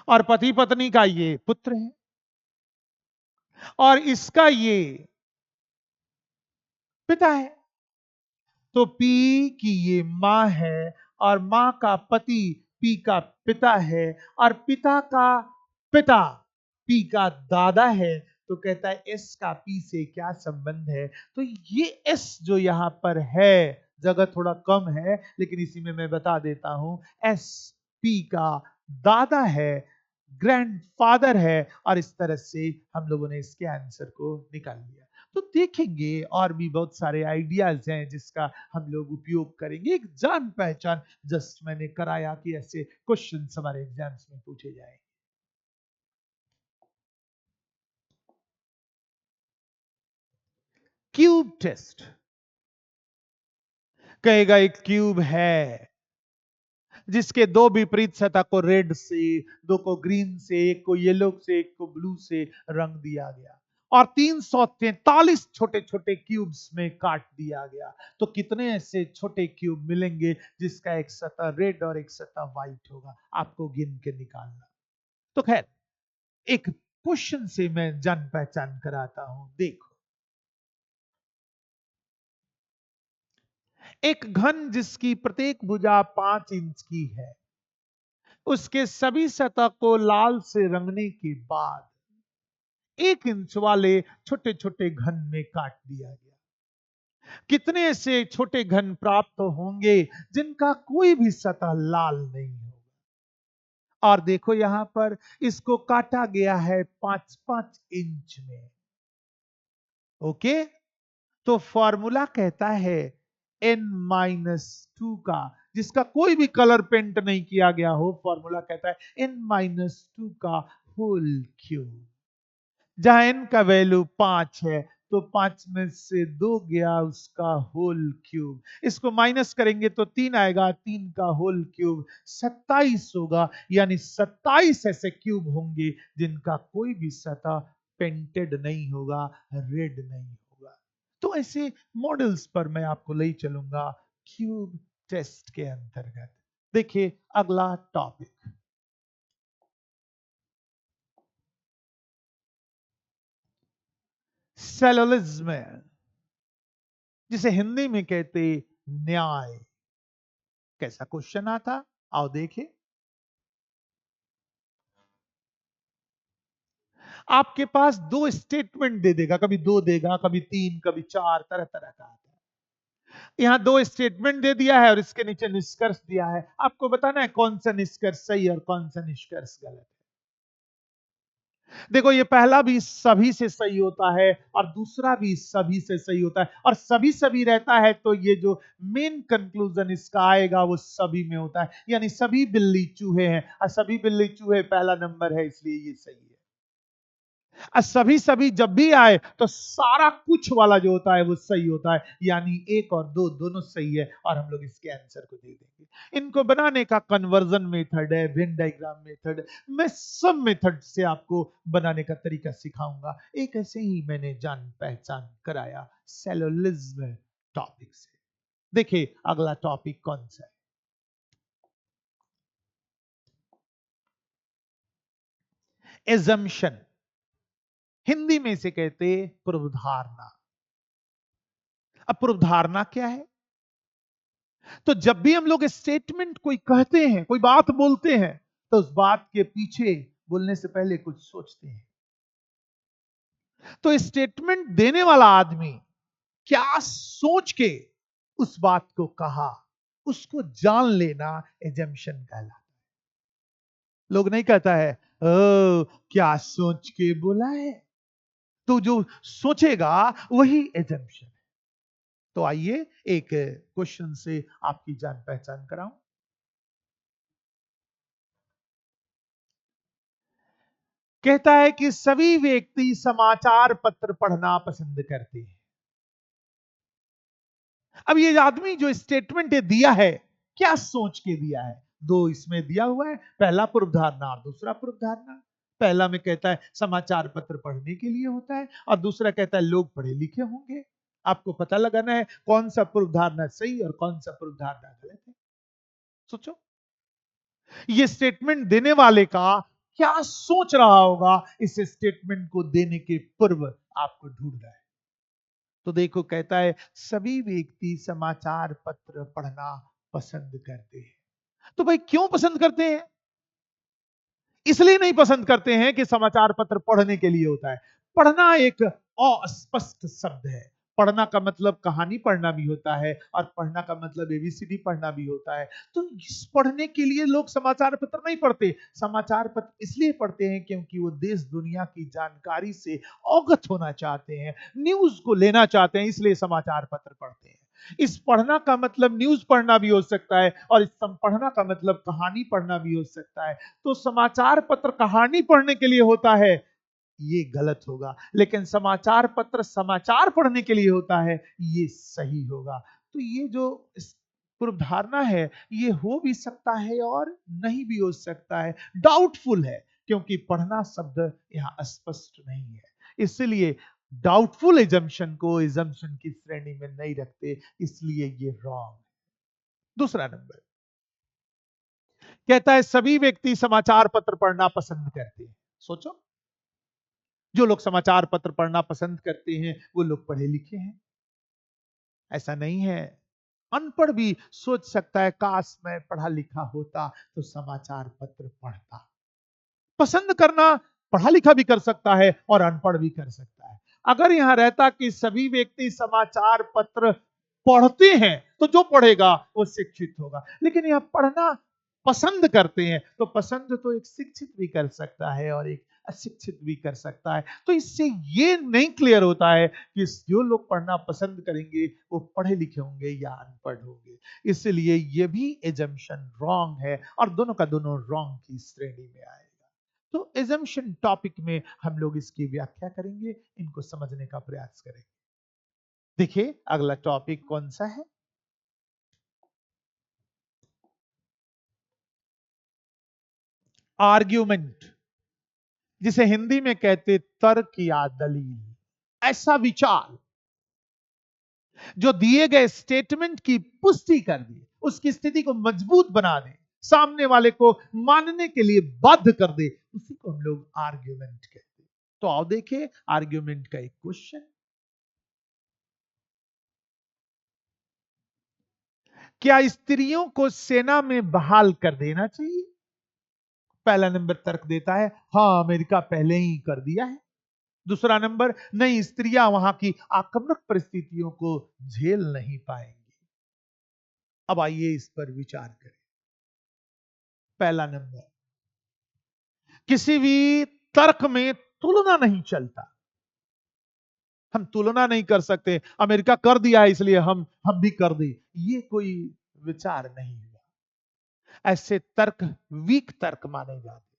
A: और पति पत्नी का ये पुत्र है और इसका ये पिता है, तो पी की ये मां है और मां का पति पी का पिता है और पिता का पिता पी का दादा है, तो कहता है एस का पी से क्या संबंध है। तो ये एस जो यहां पर है, जगह थोड़ा कम है लेकिन इसी में मैं बता देता हूं, एस पी का दादा है, ग्रैंडफादर है, और इस तरह से हम लोगों ने इसके आंसर को निकाल लिया। तो देखेंगे और भी बहुत सारे आइडियाज हैं जिसका हम लोग उपयोग करेंगे। एक जान पहचान जस्ट मैंने कराया कि ऐसे क्वेश्चन हमारे एग्जाम्स में पूछे जाए। क्यूब टेस्ट कहेगा एक क्यूब है जिसके दो विपरीत सतह को रेड से, दो को ग्रीन से, एक को येलो से, एक को ब्लू से रंग दिया गया और 343 छोटे छोटे क्यूब्स में काट दिया गया। तो कितने ऐसे छोटे क्यूब मिलेंगे जिसका एक सतह रेड और एक सतह व्हाइट होगा, आपको गिन के निकालना। तो खैर, एक क्वेश्चन से मैं जान पहचान कराता हूं। देखो, एक घन जिसकी प्रत्येक भुजा 5 इंच की है, उसके सभी सतह को लाल से रंगने के बाद 1 इंच वाले छोटे छोटे घन में काट दिया गया। कितने ऐसे छोटे घन प्राप्त होंगे जिनका कोई भी सतह लाल नहीं होगा? और देखो यहां पर इसको काटा गया है 5-5 इंच में। ओके, तो फॉर्मूला कहता है n-2 का, जिसका कोई भी कलर पेंट नहीं किया गया हो, फॉर्मूला कहता है n-2 का होल क्यूब। जहां n का वैल्यू 5 है, तो 5 में से 2 गया, उसका होल क्यूब। इसको माइनस करेंगे तो 3 आएगा, 3 का होल क्यूब 27 होगा। यानी 27 ऐसे क्यूब होंगे जिनका कोई भी सतह पेंटेड नहीं होगा, रेड नहीं होगा। तो ऐसे मॉडल्स पर मैं आपको ले चलूंगा क्यूब टेस्ट के अंतर्गत। देखिए अगला टॉपिक, सेलोलिज्म, जिसे हिंदी में कहते न्याय। कैसा क्वेश्चन आता, आओ देखें। आपके पास 2 स्टेटमेंट दे देगा, कभी 2 देगा, कभी 3, कभी 4, तरह तरह का आता है। यहां 2 स्टेटमेंट दे दिया है और इसके नीचे निष्कर्ष दिया है। आपको बताना है कौन सा निष्कर्ष सही और कौन सा निष्कर्ष गलत है। देखो, ये पहला भी सभी से सही होता है और दूसरा भी सभी से सही होता है, और सभी सभी रहता है तो ये जो मेन कंक्लूजन इसका आएगा वो सभी में होता है। यानी सभी बिल्ली चूहे हैं, और सभी बिल्ली चूहे पहला नंबर है, इसलिए ये सही है। और सभी सभी जब भी आए तो सारा कुछ वाला जो होता है वो सही होता है। यानी 1 और 2 दोनों सही है, और हम लोग इसके आंसर को दे देंगे। इनको बनाने का कन्वर्जन मेथड है, वेन डायग्राम मेथड। मैं सब मेथड से आपको बनाने का तरीका सिखाऊंगा। एक ऐसे ही मैंने जान पहचान कराया सेलोलिज्म टॉपिक से। देखिए अगला टॉपिक कौन सा है। एजम्पशन, हिंदी में से कहते पूर्वधारणा। अब पूर्वधारणा क्या है? तो जब भी हम लोग स्टेटमेंट कोई कहते हैं, कोई बात बोलते हैं, तो उस बात के पीछे बोलने से पहले कुछ सोचते हैं। तो स्टेटमेंट देने वाला आदमी क्या सोच के उस बात को कहा, उसको जान लेना एजम्पशन कहलाता है। लोग नहीं कहता है ओ क्या सोच के बोला है, तो जो सोचेगा वही एजम्पशन है। तो आइए एक क्वेश्चन से आपकी जान पहचान कराऊं। कहता है कि सभी व्यक्ति समाचार पत्र पढ़ना पसंद करते हैं। अब ये आदमी जो स्टेटमेंट दिया है, क्या सोच के दिया है? 2 इसमें दिया हुआ है, पहला पूर्व धारणा और दूसरा पूर्व धारणा। पहला में कहता है समाचार पत्र पढ़ने के लिए होता है, और दूसरा कहता है लोग पढ़े लिखे होंगे। आपको पता लगाना है कौन सा पूर्व धारणा सही और कौन सा पूर्व धारणा गलत है। सोचो, ये स्टेटमेंट देने वाले का क्या सोच रहा होगा इस स्टेटमेंट को देने के पूर्व, आपको ढूंढना है। तो देखो, कहता है सभी व्यक्ति समाचार पत्र पढ़ना पसंद करते हैं। तो भाई क्यों पसंद करते हैं? इसलिए नहीं पसंद करते हैं कि समाचार पत्र पढ़ने के लिए होता है। पढ़ना एक अस्पष्ट शब्द है। पढ़ना का मतलब कहानी पढ़ना भी होता है, और पढ़ना का मतलब एबीसीडी पढ़ना भी होता है। तो इस पढ़ने के लिए लोग समाचार पत्र नहीं पढ़ते। समाचार पत्र इसलिए पढ़ते हैं क्योंकि वो देश दुनिया की जानकारी से अवगत होना चाहते हैं, न्यूज को लेना चाहते हैं, इसलिए समाचार पत्र पढ़ते हैं। इस पढ़ना का मतलब न्यूज पढ़ना भी हो सकता है, और इस पढ़ना का मतलब कहानी पढ़ना भी हो सकता है। तो समाचार पत्र कहानी पढ़ने के लिए होता है, ये गलत होगा। लेकिन समाचार पत्र समाचार पढ़ने के लिए होता है, ये सही होगा। तो ये जो पूर्वधारणा है, ये हो भी सकता है और नहीं भी हो सकता है, डाउटफुल है, क्योंकि पढ़ना शब्द यहां स्पष्ट नहीं है। इसलिए डाउटफुल एजम्पशन को एजम्पशन की श्रेणी में नहीं रखते, इसलिए ये रॉन्ग। दूसरा नंबर, कहता है सभी व्यक्ति समाचार पत्र पढ़ना पसंद करते हैं। सोचो, जो लोग समाचार पत्र पढ़ना पसंद करते हैं वो लोग पढ़े लिखे हैं। ऐसा नहीं है। अनपढ़ भी सोच सकता है काश मैं पढ़ा लिखा होता तो समाचार पत्र पढ़ता। पसंद करना पढ़ा लिखा भी कर सकता है और अनपढ़ भी कर सकता है। अगर यहां रहता कि सभी व्यक्ति समाचार पत्र पढ़ते हैं तो जो पढ़ेगा वो शिक्षित होगा, लेकिन यह पढ़ना पसंद करते हैं तो पसंद तो एक शिक्षित भी कर सकता है और एक अशिक्षित भी कर सकता है। तो इससे ये नहीं क्लियर होता है कि जो लोग पढ़ना पसंद करेंगे वो पढ़े लिखे होंगे या अनपढ़ होंगे। इसलिए ये भी एजम्पशन रॉन्ग है और दोनों का दोनों रॉन्ग की श्रेणी में आएगा। तो एजम्पशन टॉपिक में हम लोग इसकी व्याख्या करेंगे, इनको समझने का प्रयास करेंगे। देखिए अगला टॉपिक कौन सा है? आर्ग्यूमेंट, जिसे हिंदी में कहते तर्क या दलील। ऐसा विचार जो दिए गए स्टेटमेंट की पुष्टि कर दे, उसकी स्थिति को मजबूत बना दे, सामने वाले को मानने के लिए बाध्य कर दे, उसी को हम लोग आर्ग्यूमेंट कहते हैं। तो आओ देखिए आर्ग्यूमेंट का एक क्वेश्चन। क्या स्त्रियों को सेना में बहाल कर देना चाहिए? पहला नंबर तर्क देता है हाँ अमेरिका पहले ही कर दिया है। दूसरा नंबर, नहीं स्त्रियां वहां की आक्रामक परिस्थितियों को झेल नहीं पाएंगी। अब आइए इस पर विचार करें। पहला नंबर, किसी भी तर्क में तुलना नहीं चलता। हम तुलना नहीं कर सकते, अमेरिका कर दिया है इसलिए हम भी कर दें, ये कोई विचार नहीं हुआ। ऐसे तर्क वीक तर्क माने जाते।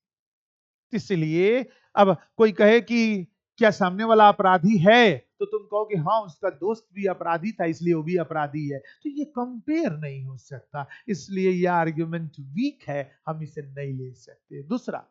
A: इसलिए अब कोई कहे कि क्या सामने वाला अपराधी है, तो तुम कहो कि हाँ उसका दोस्त भी अपराधी था इसलिए वो भी अपराधी है, तो ये कंपेयर नहीं हो सकता। इसलिए यह आर्ग्यूमेंट वीक है, हम इसे नहीं ले सकते। दूसरा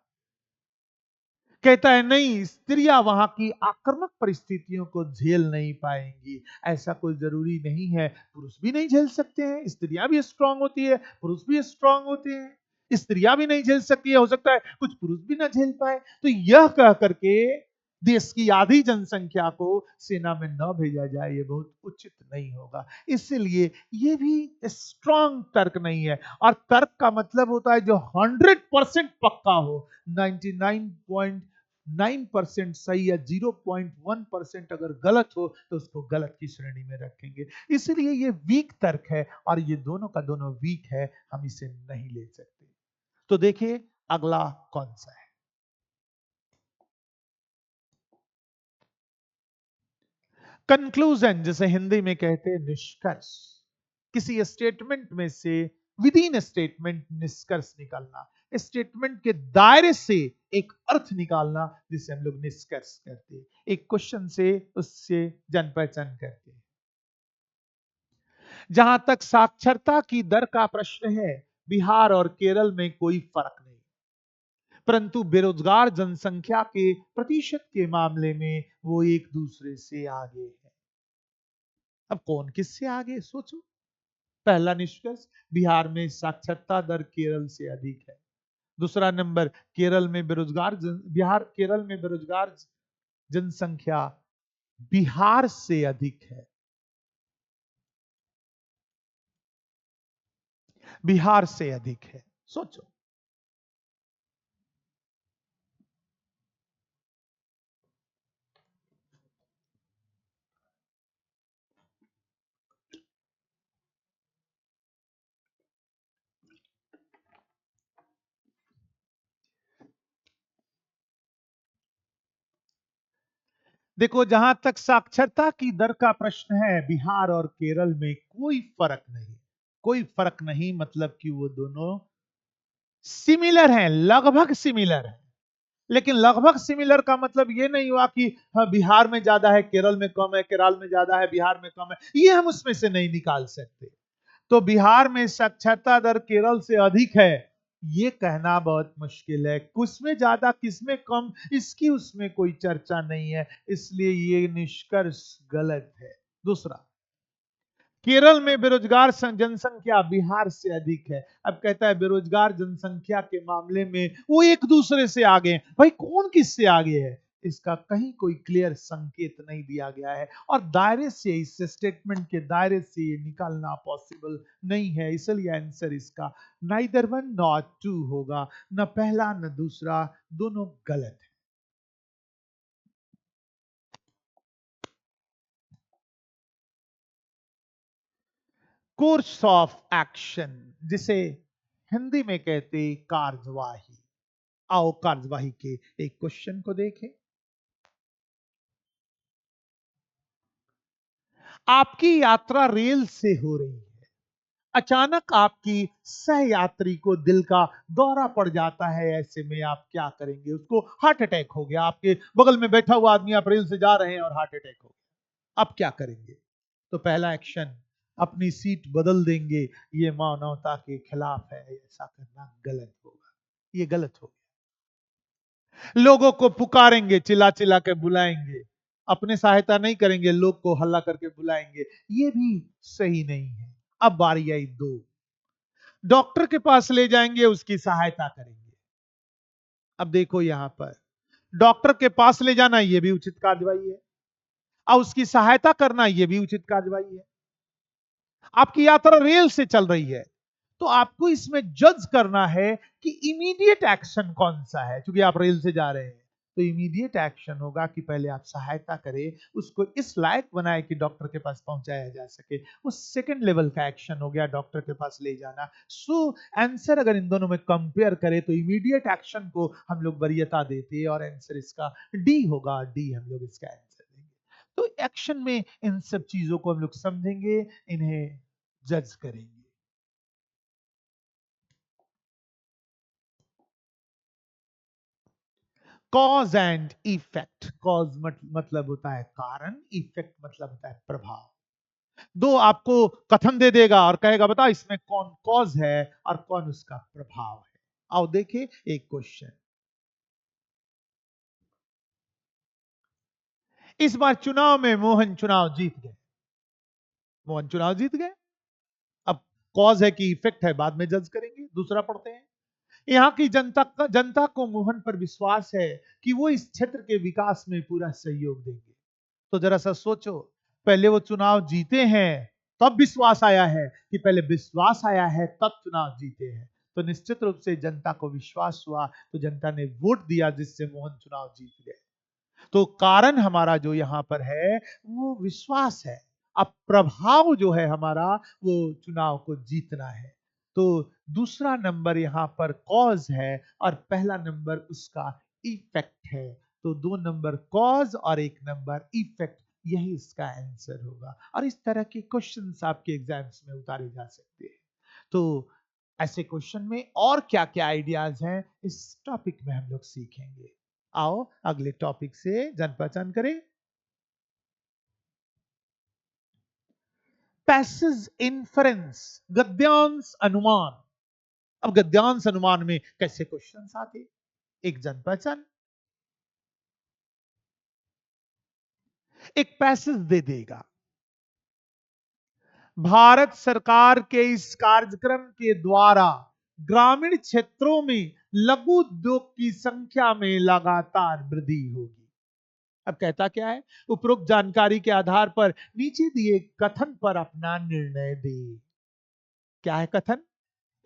A: कहता है नहीं स्त्रियां वहां की आक्रामक परिस्थितियों को झेल नहीं पाएंगी। ऐसा कोई जरूरी नहीं है, पुरुष भी नहीं झेल सकते हैं, स्त्रियां भी स्ट्रांग होती है, पुरुष भी स्ट्रांग होते हैं। स्त्रियां भी नहीं झेल सकती है, हो सकता है कुछ पुरुष भी ना झेल पाए। तो यह कह करके देश की आधी जनसंख्या को सेना में न भेजा जाए, ये बहुत उचित नहीं होगा। इसलिए ये भी स्ट्रांग तर्क नहीं है। और तर्क का मतलब होता है जो 100% पक्का हो। 99.9% सही या 0.1% अगर गलत हो तो उसको गलत की श्रेणी में रखेंगे। इसलिए ये वीक तर्क है और ये दोनों का दोनों वीक है, हम इसे नहीं ले सकते। तो देखिए अगला कौन सा है? कंक्लूजन, जिसे हिंदी में कहते हैं निष्कर्ष। किसी स्टेटमेंट में से विद इन स्टेटमेंट निष्कर्ष निकालना, स्टेटमेंट के दायरे से एक अर्थ निकालना, जिसे हम लोग निष्कर्ष करते हैं। एक क्वेश्चन से उससे जान पहचान करते हैं। जहां तक साक्षरता की दर का प्रश्न है, बिहार और केरल में कोई फर्क नहीं, परंतु बेरोजगार जनसंख्या के प्रतिशत के मामले में वो एक दूसरे से आगे है। अब कौन किससे आगे सोचो। पहला निष्कर्ष, बिहार में साक्षरता दर केरल से अधिक है। दूसरा नंबर, केरल में बेरोजगार जनसंख्या बिहार से अधिक है। बिहार से अधिक है, सोचो। देखो जहां तक साक्षरता की दर का प्रश्न है, बिहार और केरल में कोई फर्क नहीं। कोई फर्क नहीं मतलब कि वो दोनों सिमिलर हैं, लगभग सिमिलर हैं। लेकिन लगभग सिमिलर का मतलब ये नहीं हुआ कि हाँ, बिहार में ज्यादा है केरल में कम है, केरल में ज्यादा है बिहार में कम है, ये हम उसमें से नहीं निकाल सकते। तो बिहार में साक्षरता दर केरल से अधिक है, ये कहना बहुत मुश्किल है। किसमें ज्यादा किसमें कम, इसकी उसमें कोई चर्चा नहीं है, इसलिए ये निष्कर्ष गलत है। दूसरा, केरल में बेरोजगार जनसंख्या बिहार से अधिक है। अब कहता है बेरोजगार जनसंख्या के मामले में वो एक दूसरे से आगे हैं। भाई कौन किससे आगे है, इसका कहीं कोई क्लियर संकेत नहीं दिया गया है, और दायरे से, इस स्टेटमेंट के दायरे से ये निकालना पॉसिबल नहीं है। इसलिए आंसर इसका नाइदर वन नॉट टू होगा, न पहला न दूसरा, दोनों गलत है। कोर्स ऑफ एक्शन, जिसे हिंदी में कहते कार्यवाही। आओ कार्यवाही के एक क्वेश्चन को देखें। आपकी यात्रा रेल से हो रही है, अचानक आपकी सहयात्री को दिल का दौरा पड़ जाता है, ऐसे में आप क्या करेंगे? उसको हार्ट अटैक हो गया, आपके बगल में बैठा हुआ आदमी, आप रेल से जा रहे हैं और हार्ट अटैक हो गया, आप क्या करेंगे? तो पहला एक्शन, अपनी सीट बदल देंगे। ये मानवता के खिलाफ है, ऐसा करना गलत होगा, ये गलत होगा। लोगों को पुकारेंगे, चिल्ला चिल्ला के बुलाएंगे, अपने सहायता नहीं करेंगे, लोग को हल्ला करके बुलाएंगे, ये भी सही नहीं है। अब बारी आई दो, डॉक्टर के पास ले जाएंगे, उसकी सहायता करेंगे। अब देखो यहां पर डॉक्टर के पास ले जाना यह भी उचित कार्यवाही है, और उसकी सहायता करना यह भी उचित कार्यवाही है। आपकी यात्रा रेल से चल रही है, तो आपको इसमें जज करना है कि इमीडिएट एक्शन कौन सा है। क्योंकि आप रेल से जा रहे हैं, तो इमीडिएट एक्शन होगा कि पहले आप सहायता करें, उसको इस लायक बनाए कि डॉक्टर के पास पहुंचाया जा सके। वो सेकंड लेवल का एक्शन हो गया, डॉक्टर के पास ले जाना। सो आंसर अगर इन दोनों में कंपेयर करें तो इमीडिएट एक्शन को हम लोग वरीयता देते हैं, और आंसर इसका डी होगा। डी हम लोग इसका आंसर देंगे। तो एक्शन में इन सब चीजों को हम लोग समझेंगे, इन्हें जज करेंगे। Cause and effect. कॉज मतलब होता है कारण, इफेक्ट मतलब होता है प्रभाव। दो आपको कथन दे देगा और कहेगा बता इसमें कौन कॉज है और कौन उसका प्रभाव है। आओ देखिए एक क्वेश्चन। इस बार चुनाव में मोहन चुनाव जीत गए। मोहन चुनाव जीत गए। अब कॉज है कि इफेक्ट है, बाद में जज करेंगे। दूसरा पढ़ते हैं। यहाँ की जनता को मोहन पर विश्वास है कि वो इस क्षेत्र के विकास में पूरा सहयोग देंगे। तो जरा सा सोचो, पहले वो चुनाव जीते हैं, तब विश्वास आया है, कि पहले विश्वास आया है तब चुनाव जीते हैं? तो निश्चित रूप से जनता को विश्वास हुआ, तो जनता ने वोट दिया, जिससे मोहन चुनाव जीत गए। तो कारण हमारा जो यहां पर है वो विश्वास है। अब प्रभाव जो है हमारा वो चुनाव को जीतना है। तो दूसरा नंबर यहां पर कॉज है और पहला नंबर उसका इफेक्ट है। तो दो नंबर कॉज और एक नंबर इफेक्ट, यही इसका आंसर होगा। और इस तरह के क्वेश्चंस आपके एग्जाम्स में उतारे जा सकते हैं। तो ऐसे क्वेश्चन में और क्या क्या आइडियाज हैं, इस टॉपिक में हम लोग सीखेंगे। आओ अगले टॉपिक से जान पहचान करें। पैसेज इन्फरेंस, गद्यांश अनुमान। अब गद्यांश अनुमान में कैसे क्वेश्चंस आते, एक जान पहचान। एक पैसेज दे देगा, भारत सरकार के इस कार्यक्रम के द्वारा ग्रामीण क्षेत्रों में लघु उद्योग की संख्या में लगातार वृद्धि होगी। अब कहता क्या है, उपरोक्त जानकारी के आधार पर नीचे दिए कथन पर अपना निर्णय दे। क्या है कथन?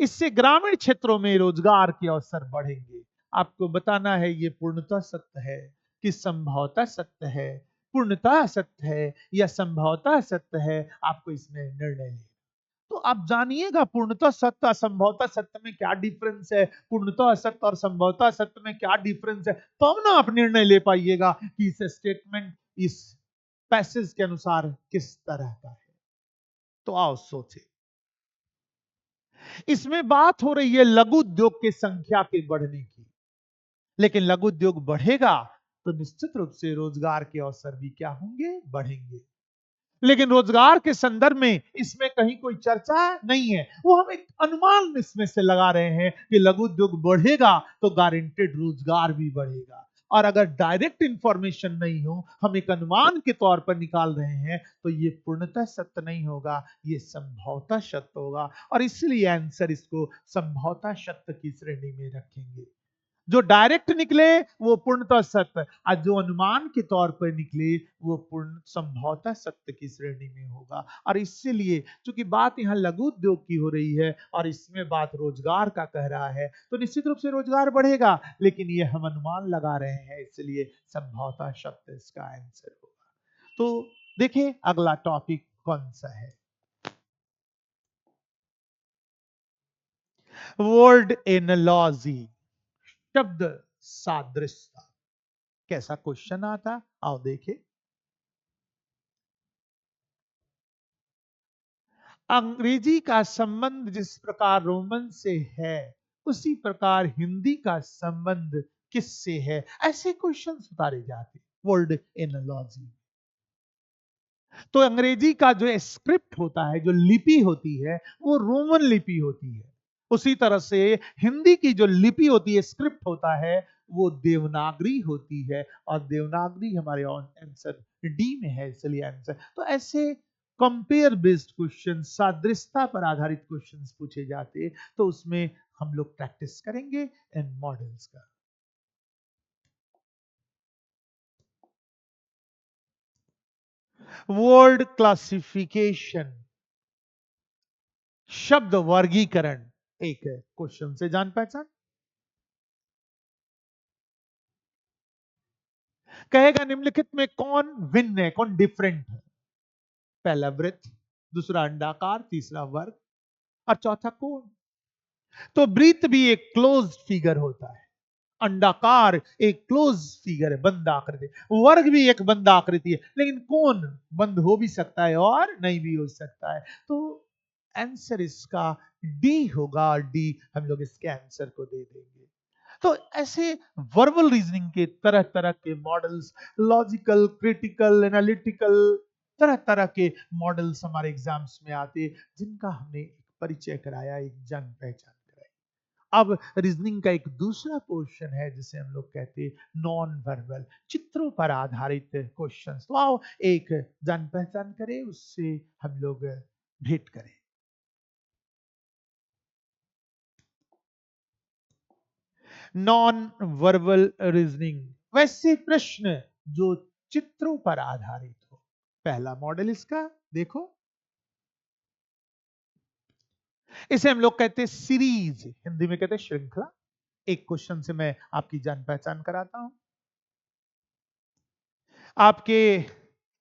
A: इससे ग्रामीण क्षेत्रों में रोजगार के अवसर बढ़ेंगे। आपको बताना है ये पूर्णतः सत्य है कि संभवतः सत्य है, पूर्णतः सत्य है या संभवतः सत्य है, आपको इसमें निर्णय लेना। तो आप जानिएगा पूर्णतः सत्य असंभवतः सत्य में क्या डिफरेंस है, पूर्णतः सत्य और संभवतः सत्य में क्या डिफरेंस है, तब ना आप निर्णय ले पाइएगा कि इस स्टेटमेंट, इस पैसेज के अनुसार किस तरह का है। तो आओ सोचे। इसमें बात हो रही है लघु उद्योग की संख्या के बढ़ने की, लेकिन लघु उद्योग बढ़ेगा तो निश्चित रूप से रोजगार के अवसर भी क्या होंगे, बढ़ेंगे। लेकिन रोजगार के संदर्भ में इसमें कहीं कोई चर्चा नहीं है। वो हम एक अनुमान इसमें से लगा रहे हैं कि लघु उद्योग बढ़ेगा तो गारंटेड रोजगार भी बढ़ेगा। और अगर डायरेक्ट इंफॉर्मेशन नहीं हो, हम एक अनुमान के तौर पर निकाल रहे हैं, तो ये पूर्णतः सत्य नहीं होगा, ये संभवतः सत्य होगा, और इसलिए आंसर इसको संभवतः सत्य की श्रेणी में रखेंगे। जो डायरेक्ट निकले वो पूर्णतः सत्य, और जो अनुमान के तौर पर निकले वो पूर्ण संभवतः सत्य की श्रेणी में होगा। और इसीलिए चूंकि बात यहाँ लघु उद्योग की हो रही है और इसमें बात रोजगार का कह रहा है, तो निश्चित रूप से रोजगार बढ़ेगा, लेकिन ये हम अनुमान लगा रहे हैं, इसलिए संभवतः सत्य इसका आंसर होगा। तो देखिए अगला टॉपिक कौन सा है, वर्ड एनालॉजी, शब्द सादृश्यता। कैसा क्वेश्चन आता, आओ देखें। अंग्रेजी का संबंध जिस प्रकार रोमन से है, उसी प्रकार हिंदी का संबंध किससे है, ऐसे क्वेश्चन उतारे जाते वर्ड एनालॉजी। तो अंग्रेजी का जो स्क्रिप्ट होता है, जो लिपि होती है, वो रोमन लिपि होती है। उसी तरह से हिंदी की जो लिपि होती है, स्क्रिप्ट होता है, वो देवनागरी होती है, और देवनागरी हमारे आंसर डी में है, इसलिए आंसर। तो ऐसे कंपेयर बेस्ड क्वेश्चन, सादृश्यता पर आधारित क्वेश्चंस पूछे जाते, तो उसमें हम लोग प्रैक्टिस करेंगे इन मॉडल्स का। वर्ड क्लासिफिकेशन, शब्द वर्गीकरण, एक है क्वेश्चन से जान पहचान। कहेगा निम्नलिखित में कौन भिन्न है, कौन डिफरेंट है। पहला वृत्त, दूसरा अंडाकार, तीसरा वर्ग, और चौथा कोण। तो वृत्त भी एक क्लोज फिगर होता है, अंडाकार एक क्लोज फिगर है, बंद आकृति। वर्ग भी एक बंद आकृति है, लेकिन कोण बंद हो भी सकता है और नहीं भी हो सकता है। तो आंसर इसका डी होगा, और डी हम लोग इसके आंसर को दे देंगे। तो ऐसे वर्बल रीजनिंग के तरह तरह के मॉडल्स, लॉजिकल, क्रिटिकल, एनालिटिकल, तरह तरह के मॉडल्स हमारे एग्जाम्स में आते, जिनका हमने एक परिचय कराया, एक जान पहचान कराई। अब रीजनिंग का एक दूसरा पोर्शन है जिसे हम लोग कहते हैं नॉन वर्बल, चित्रों पर आधारित क्वेश्चंस। तो आओ एक जान पहचान करें, उससे हम लोग भेंट करें। नॉन वर्बल रीजनिंग, वैसे प्रश्न जो चित्रों पर आधारित हो। पहला मॉडल इसका देखो, इसे हम लोग कहते हैं सीरीज, हिंदी में कहते हैं श्रृंखला। एक क्वेश्चन से मैं आपकी जान पहचान कराता हूं। आपके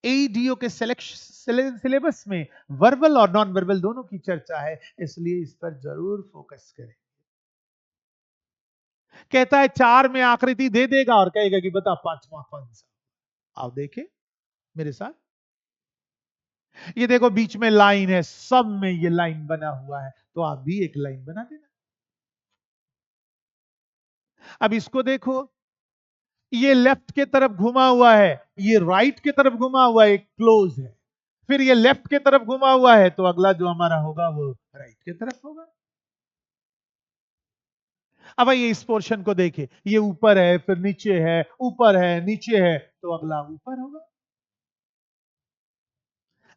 A: एडीओ के सिलेबस में वर्बल और नॉन वर्बल दोनों की चर्चा है, इसलिए इस पर जरूर फोकस करें। कहता है चार में आकृति दे देगा और कहेगा कि बता पांचवा कौन सा। आओ देखें मेरे साथ। ये देखो बीच में लाइन है, सब में ये लाइन बना हुआ है, तो आप भी एक लाइन बना देना। अब इसको देखो, ये लेफ्ट के तरफ घुमा हुआ है, ये राइट के तरफ घुमा हुआ है, क्लोज है। फिर ये लेफ्ट के तरफ घुमा हुआ है, तो अगला जो हमारा होगा वो राइट के तरफ होगा। अब ये इस पोर्शन को देखे, ये ऊपर है, फिर नीचे है, ऊपर है, नीचे है, तो अगला ऊपर होगा।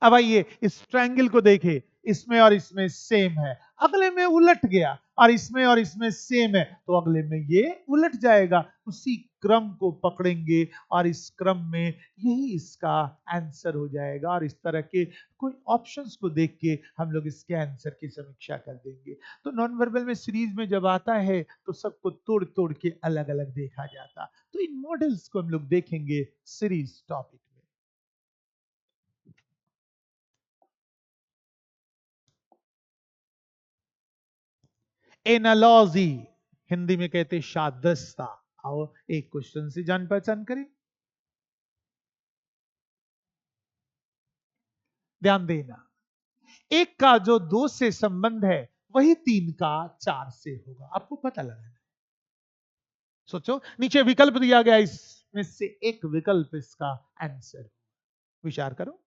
A: अब आइए इस ट्रायंगल को देखे, इसमें और इसमें सेम है, अगले में उलट गया, और इसमें और इसमें सेम है, तो अगले में ये उलट जाएगा। उसी क्रम को पकड़ेंगे और इस क्रम में यही इसका आंसर हो जाएगा, और इस तरह के कोई ऑप्शंस को देख के हम लोग इसके आंसर की समीक्षा कर देंगे। तो नॉन वर्बल में सीरीज में जब आता है तो सबको तोड़ तोड़ के अलग अलग देखा जाता। तो इन मॉडल्स को हम लोग देखेंगे सीरीज टॉपिक में। एनालॉजी, हिंदी में कहते हैं सादृश्यता। आओ एक क्वेश्चन से जान पहचान करें। ध्यान देना, एक का जो दो से संबंध है, वही तीन का चार से होगा। आपको पता लगाना है। सोचो, नीचे विकल्प दिया गया, इसमें से एक विकल्प इसका आंसर, विचार करो।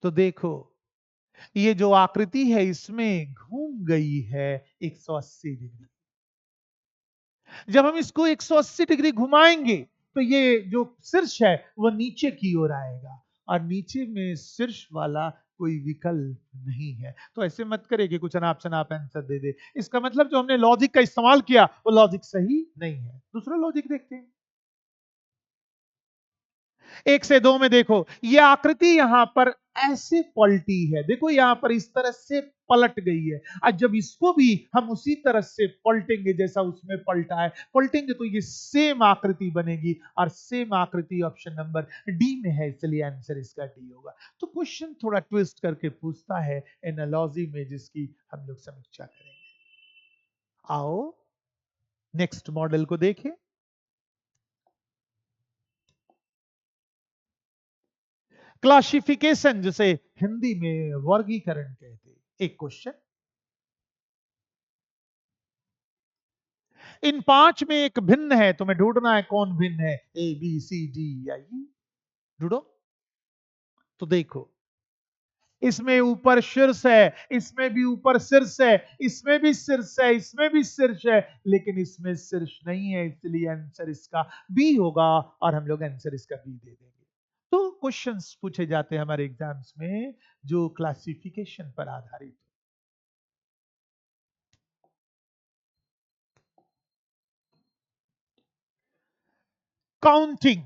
A: तो देखो, ये जो आकृति है इसमें घूम गई है 180 डिग्री। जब हम इसको 180 डिग्री घुमाएंगे तो ये जो शीर्ष है वो नीचे की ओर आएगा, और नीचे में शीर्ष वाला कोई विकल्प नहीं है। तो ऐसे मत करे कि कुछ अनाप शनाप आंसर दे दे। इसका मतलब जो हमने लॉजिक का इस्तेमाल किया वो लॉजिक सही नहीं है। दूसरा लॉजिक देखते हैं। 1 से 2 में देखो, ये आकृति यहां पर ऐसे पलटी है, देखो यहां पर इस तरह से पलट गई है। आज जब इसको भी हम उसी तरह से पलटेंगे जैसा उसमें पलटा है, पलटेंगे तो ये सेम आकृति बनेगी, और सेम आकृति ऑप्शन नंबर डी में है, इसलिए आंसर इसका डी होगा। तो क्वेश्चन थोड़ा ट्विस्ट करके पूछता है एनालॉजी में, जिसकी हम लोग समीक्षा करेंगे। आओ नेक्स्ट मॉडल को देखें। क्लासिफिकेशन, जिसे हिंदी में वर्गीकरण कहते हैं। एक क्वेश्चन, इन 5 में एक भिन्न है, तुम्हें ढूंढना है कौन भिन्न है, ए बी सी डी या ई। ढूंढो। तो देखो, इसमें ऊपर शीर्ष है, इसमें भी ऊपर शीर्ष है, इसमें भी शीर्ष है, इसमें भी शीर्ष है, लेकिन इसमें शीर्ष नहीं है, इसलिए आंसर इसका बी होगा, और हम लोग आंसर इसका बी दे देंगे। तो क्वेश्चंस पूछे जाते हैं हमारे एग्जाम्स में जो क्लासिफिकेशन पर आधारित। काउंटिंग,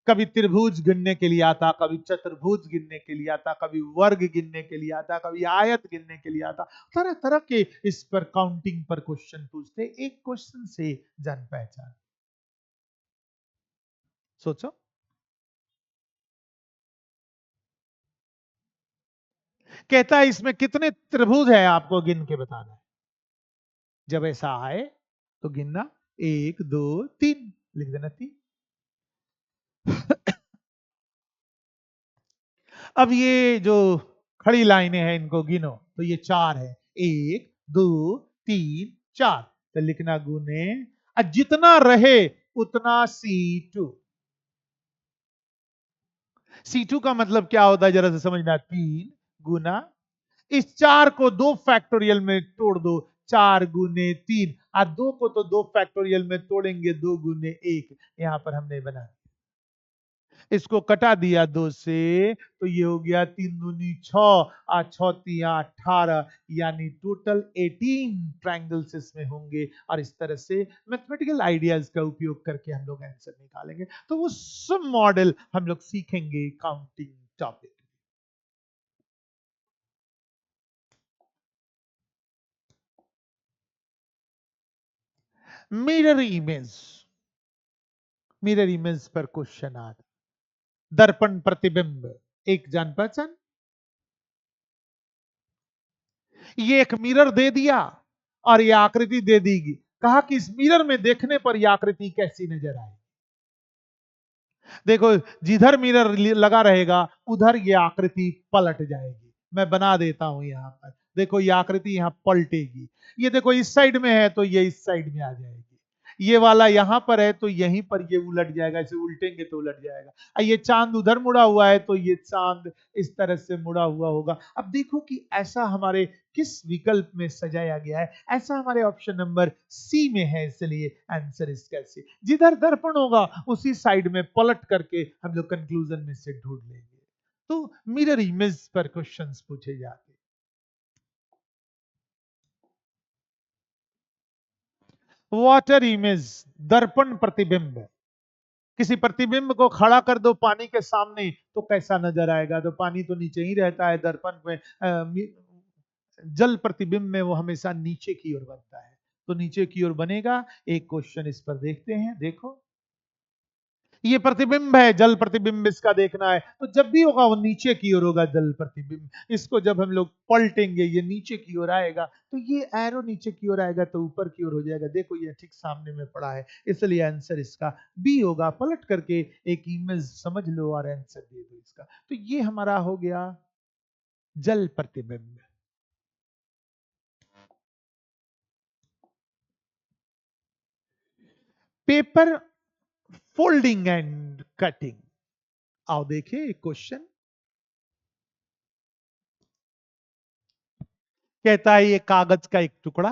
A: कभी त्रिभुज गिनने के लिए आता, कभी चतुर्भुज गिनने के लिए आता, कभी वर्ग गिनने के लिए आता, कभी आयत गिनने के लिए आता। तरह तरह के इस पर काउंटिंग पर क्वेश्चन पूछते। एक क्वेश्चन से जान पहचान। सोचो, कहता है इसमें कितने त्रिभुज है, आपको गिन के बताना है। जब ऐसा आए तो गिनना, 1 2 3, लिख देना 3। अब ये जो खड़ी लाइनें हैं इनको गिनो, तो ये 4 है, 1 2 3 4, तो लिखना गुने, और जितना रहे उतना C2। C2 का मतलब क्या होता है जरा से समझना, 3 गुना, इस 4 को 2 फैक्टोरियल में तोड़ दो, 4 गुने 3, और 2 को तो 2 फैक्टोरियल में तोड़ेंगे, 2 गुने 1, यहां पर हमने बना, इसको कटा दिया 2 से, तो ये हो गया 3 दूनी 6, और 6 तिया 18, यानी टोटल 18 ट्रायंगल्स इसमें होंगे, और इस तरह से मैथमेटिकल आइडियाज का उपयोग करके हम लोग आंसर निकालेंगे। तो वो सब मॉडल हम लोग सीखेंगे counting topic. Mirror image, mirror image पर क्वेश्चन आ रहा, दर्पण प्रतिबिंब, एक जान पहचान। ये एक मिरर दे दिया और ये आकृति दे देगी, कहा कि इस मिरर में देखने पर यह आकृति कैसी नजर आए। देखो, जिधर मिरर लगा रहेगा उधर ये आकृति पलट जाएगी। मैं बना देता हूं यहां पर, देखो ये आकृति यहां पलटेगी। ये देखो इस साइड में है तो ये इस साइड में आ जाएगी, ये वाला यहां पर है तो यहीं पर ये उलट जाएगा, इसे उल्टेंगे तो उलट जाएगा। ये चांद उधर मुड़ा हुआ है तो ये चांद इस तरह से मुड़ा हुआ होगा। अब देखो कि ऐसा हमारे किस विकल्प में सजाया गया है, ऐसा हमारे ऑप्शन नंबर सी में है, इसलिए आंसर इसका सी। जिधर दर्पण होगा उसी साइड में पलट करके हम लोग कंक्लूजन में से ढूंढ लेंगे। तो मिरर इमेज पर क्वेश्चंस पूछे जाते। वाटर इमेज, दर्पण प्रतिबिंब, किसी प्रतिबिंब को खड़ा कर दो पानी के सामने तो कैसा नजर आएगा, तो पानी तो नीचे ही रहता है, दर्पण में जल प्रतिबिंब में वो हमेशा नीचे की ओर बनता है, तो नीचे की ओर बनेगा। एक क्वेश्चन इस पर देखते हैं। देखो, ये प्रतिबिंब है, जल प्रतिबिंब इसका देखना है, तो जब भी होगा वो नीचे की ओर होगा जल प्रतिबिंब। इसको जब हम लोग पलटेंगे ये नीचे की ओर आएगा, तो ये एरो नीचे की ओर आएगा तो ऊपर की ओर हो जाएगा। देखो ये ठीक सामने में पड़ा है, इसलिए आंसर इसका बी होगा। पलट करके एक इमेज समझ लो और आंसर दे दो इसका। तो ये हमारा हो गया जल प्रतिबिंब। पेपर फोल्डिंग एंड कटिंग, आओ देखिए एक क्वेश्चन। कहता है ये कागज का एक टुकड़ा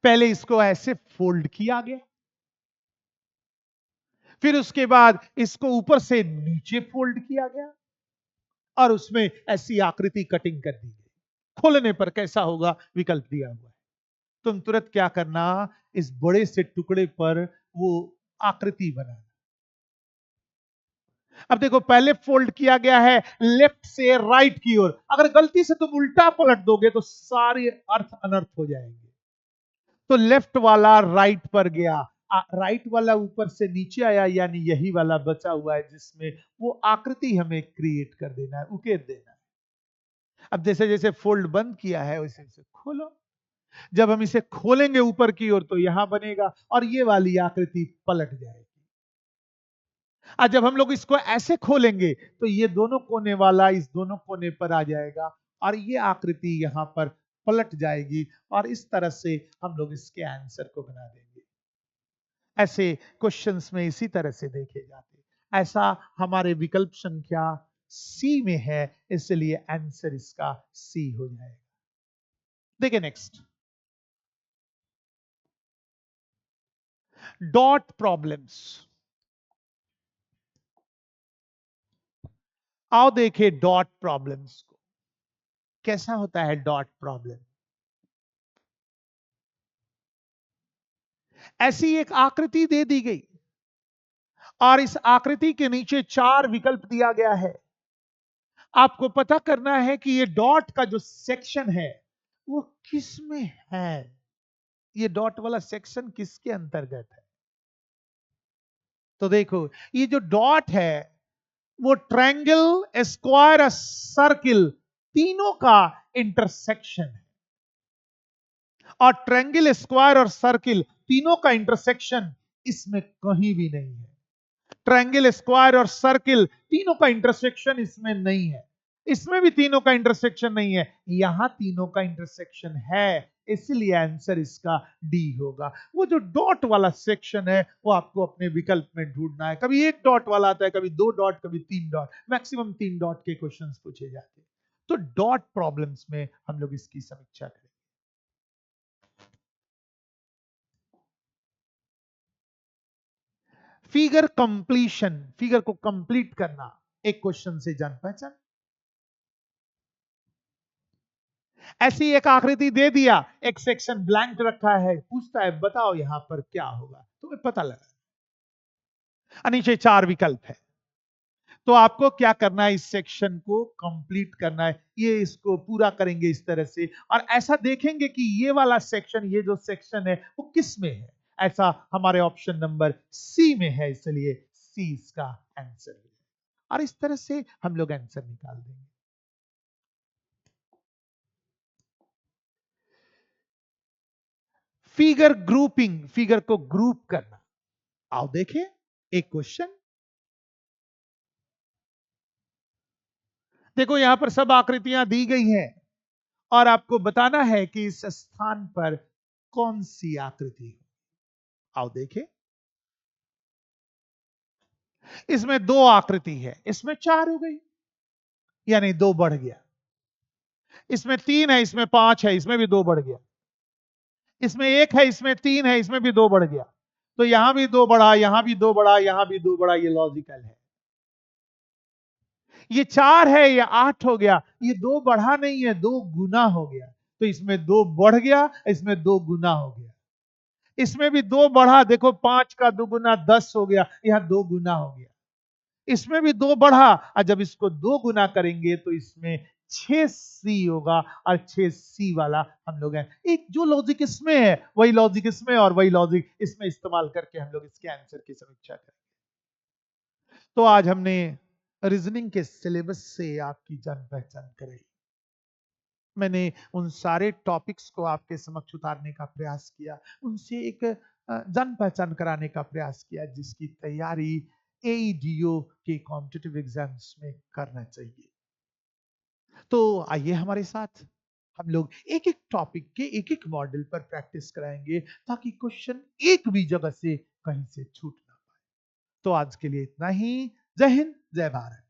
A: पहले इसको ऐसे फोल्ड किया गया, फिर उसके बाद इसको ऊपर से नीचे फोल्ड किया गया और उसमें ऐसी आकृति कटिंग कर दी गई। खोलने पर कैसा होगा विकल्प दिया हुआ है। तुम तुरंत क्या करना, इस बड़े से टुकड़े पर वो आकृति बनाना। अब देखो पहले फोल्ड किया गया है लेफ्ट से राइट की ओर, अगर गलती से तुम उल्टा पलट दोगे तो सारे अर्थ अनर्थ हो जाएंगे। तो लेफ्ट वाला राइट पर गया, राइट वाला ऊपर से नीचे आया, यानी यही वाला बचा हुआ है जिसमें वो आकृति हमें क्रिएट कर देना है, उकेर देना है। अब जैसे जैसे फोल्ड बंद किया है वैसे वैसे खोलो। जब हम इसे खोलेंगे ऊपर की ओर तो यहां बनेगा और ये वाली आकृति पलट जाएगी। आज जब हम लोग इसको ऐसे खोलेंगे तो ये दोनों कोने वाला इस दोनों कोने पर आ जाएगा और ये आकृति यहां पर पलट जाएगी और इस तरह से हम लोग इसके आंसर को बना देंगे। ऐसे क्वेश्चंस में इसी तरह से देखे जाते हैं। ऐसा हमारे विकल्प संख्या सी में है, इसलिए आंसर इसका सी हो जाएगा। देखिए नेक्स्ट, डॉट प्रॉब्लम्स। आओ देखें डॉट प्रॉब्लम्स को, कैसा होता है डॉट प्रॉब्लम। ऐसी एक आकृति दे दी गई और इस आकृति के नीचे 4 विकल्प दिया गया है। आपको पता करना है कि ये डॉट का जो सेक्शन है वो किस में है, ये डॉट वाला सेक्शन किसके अंतर्गत है। तो देखो ये जो डॉट है वो ट्रायंगल, स्क्वायर और सर्किल तीनों का इंटरसेक्शन है। और ट्रायंगल, स्क्वायर और सर्किल तीनों का इंटरसेक्शन इसमें कहीं भी नहीं है। ट्रायंगल, स्क्वायर और सर्किल तीनों का इंटरसेक्शन इसमें नहीं है। इसमें भी तीनों का इंटरसेक्शन नहीं है, यहां तीनों का इंटरसेक्शन है, इसलिए आंसर इसका डी होगा। वो जो डॉट वाला सेक्शन है वो आपको अपने विकल्प में ढूंढना है। कभी एक डॉट वाला आता है, कभी 2 डॉट, कभी 3 डॉट, मैक्सिमम 3 डॉट के क्वेश्चंस पूछे जाते हैं। तो डॉट प्रॉब्लम्स में हम लोग इसकी समीक्षा करें। फिगर कंप्लीशन, फिगर को कंप्लीट करना एक क्वेश्चन से जान पहचान। ऐसी एक आकृति दे दिया, एक सेक्शन ब्लैंक रखा है, पूछता है बताओ यहां पर क्या होगा, तुम्हें पता लगा। नीचे 4 विकल्प है, तो आपको क्या करना है, इस सेक्शन को कंप्लीट करना है। ये इसको पूरा करेंगे इस तरह से और ऐसा देखेंगे कि ये वाला सेक्शन, ये जो सेक्शन है वो किस में है। ऐसा हमारे ऑप्शन नंबर सी में है, इसलिए सी इसका आंसर है। और इस तरह से हम लोग आंसर निकाल देंगे। फिगर ग्रुपिंग, फिगर को ग्रुप करना। आओ देखें एक क्वेश्चन। देखो यहां पर सब आकृतियां दी गई हैं और आपको बताना है कि इस स्थान पर कौन सी आकृति है। आओ देखें, इसमें 2 आकृति है, इसमें 4 हो गई, यानी 2 बढ़ गया। इसमें 3 है, इसमें 5 है, इसमें भी 2 बढ़ गया। इसमें 1 है, इसमें 3 है, इसमें भी 2 बढ़ गया। तो यहां भी 2 बढ़ा, यहां भी 2 बढ़ा, यहां भी 2 बढ़ा, ये लॉजिकल है। ये 4 है, ये 8 हो गया, ये 2 बढ़ा नहीं है, 2 गुना हो गया। तो इसमें 2 बढ़ गया, इसमें 2 गुना हो गया। इसमें भी 2 बढ़ा, देखो 5 का 2 गुना 10 हो गया, यहां 2 गुना हो गया। इसमें भी 2 बढ़ा और जब इसको 2 गुना करेंगे तो इसमें 6C होगा और 6C वाला हम लोग हैं। एक जो लॉजिक इसमें है वही लॉजिक इसमें और वही लॉजिक इसमें इस्तेमाल करके हम लोग इसके आंसर की समीक्षा करेंगे। तो आज हमने रीजनिंग के सिलेबस से आपकी जान पहचान कराई। मैंने उन सारे टॉपिक्स को आपके समक्ष उतारने का प्रयास किया, उनसे एक जान पहचान कराने का प्रयास किया जिसकी तैयारी एईडीओ के कॉम्पिटिटिव एग्जाम्स में करना चाहिए। तो आइए हमारे साथ हम लोग एक एक टॉपिक के एक एक मॉडल पर प्रैक्टिस कराएंगे ताकि क्वेश्चन एक भी जगह से कहीं से छूट ना पाए। तो आज के लिए इतना ही। जय हिंद, जय भारत।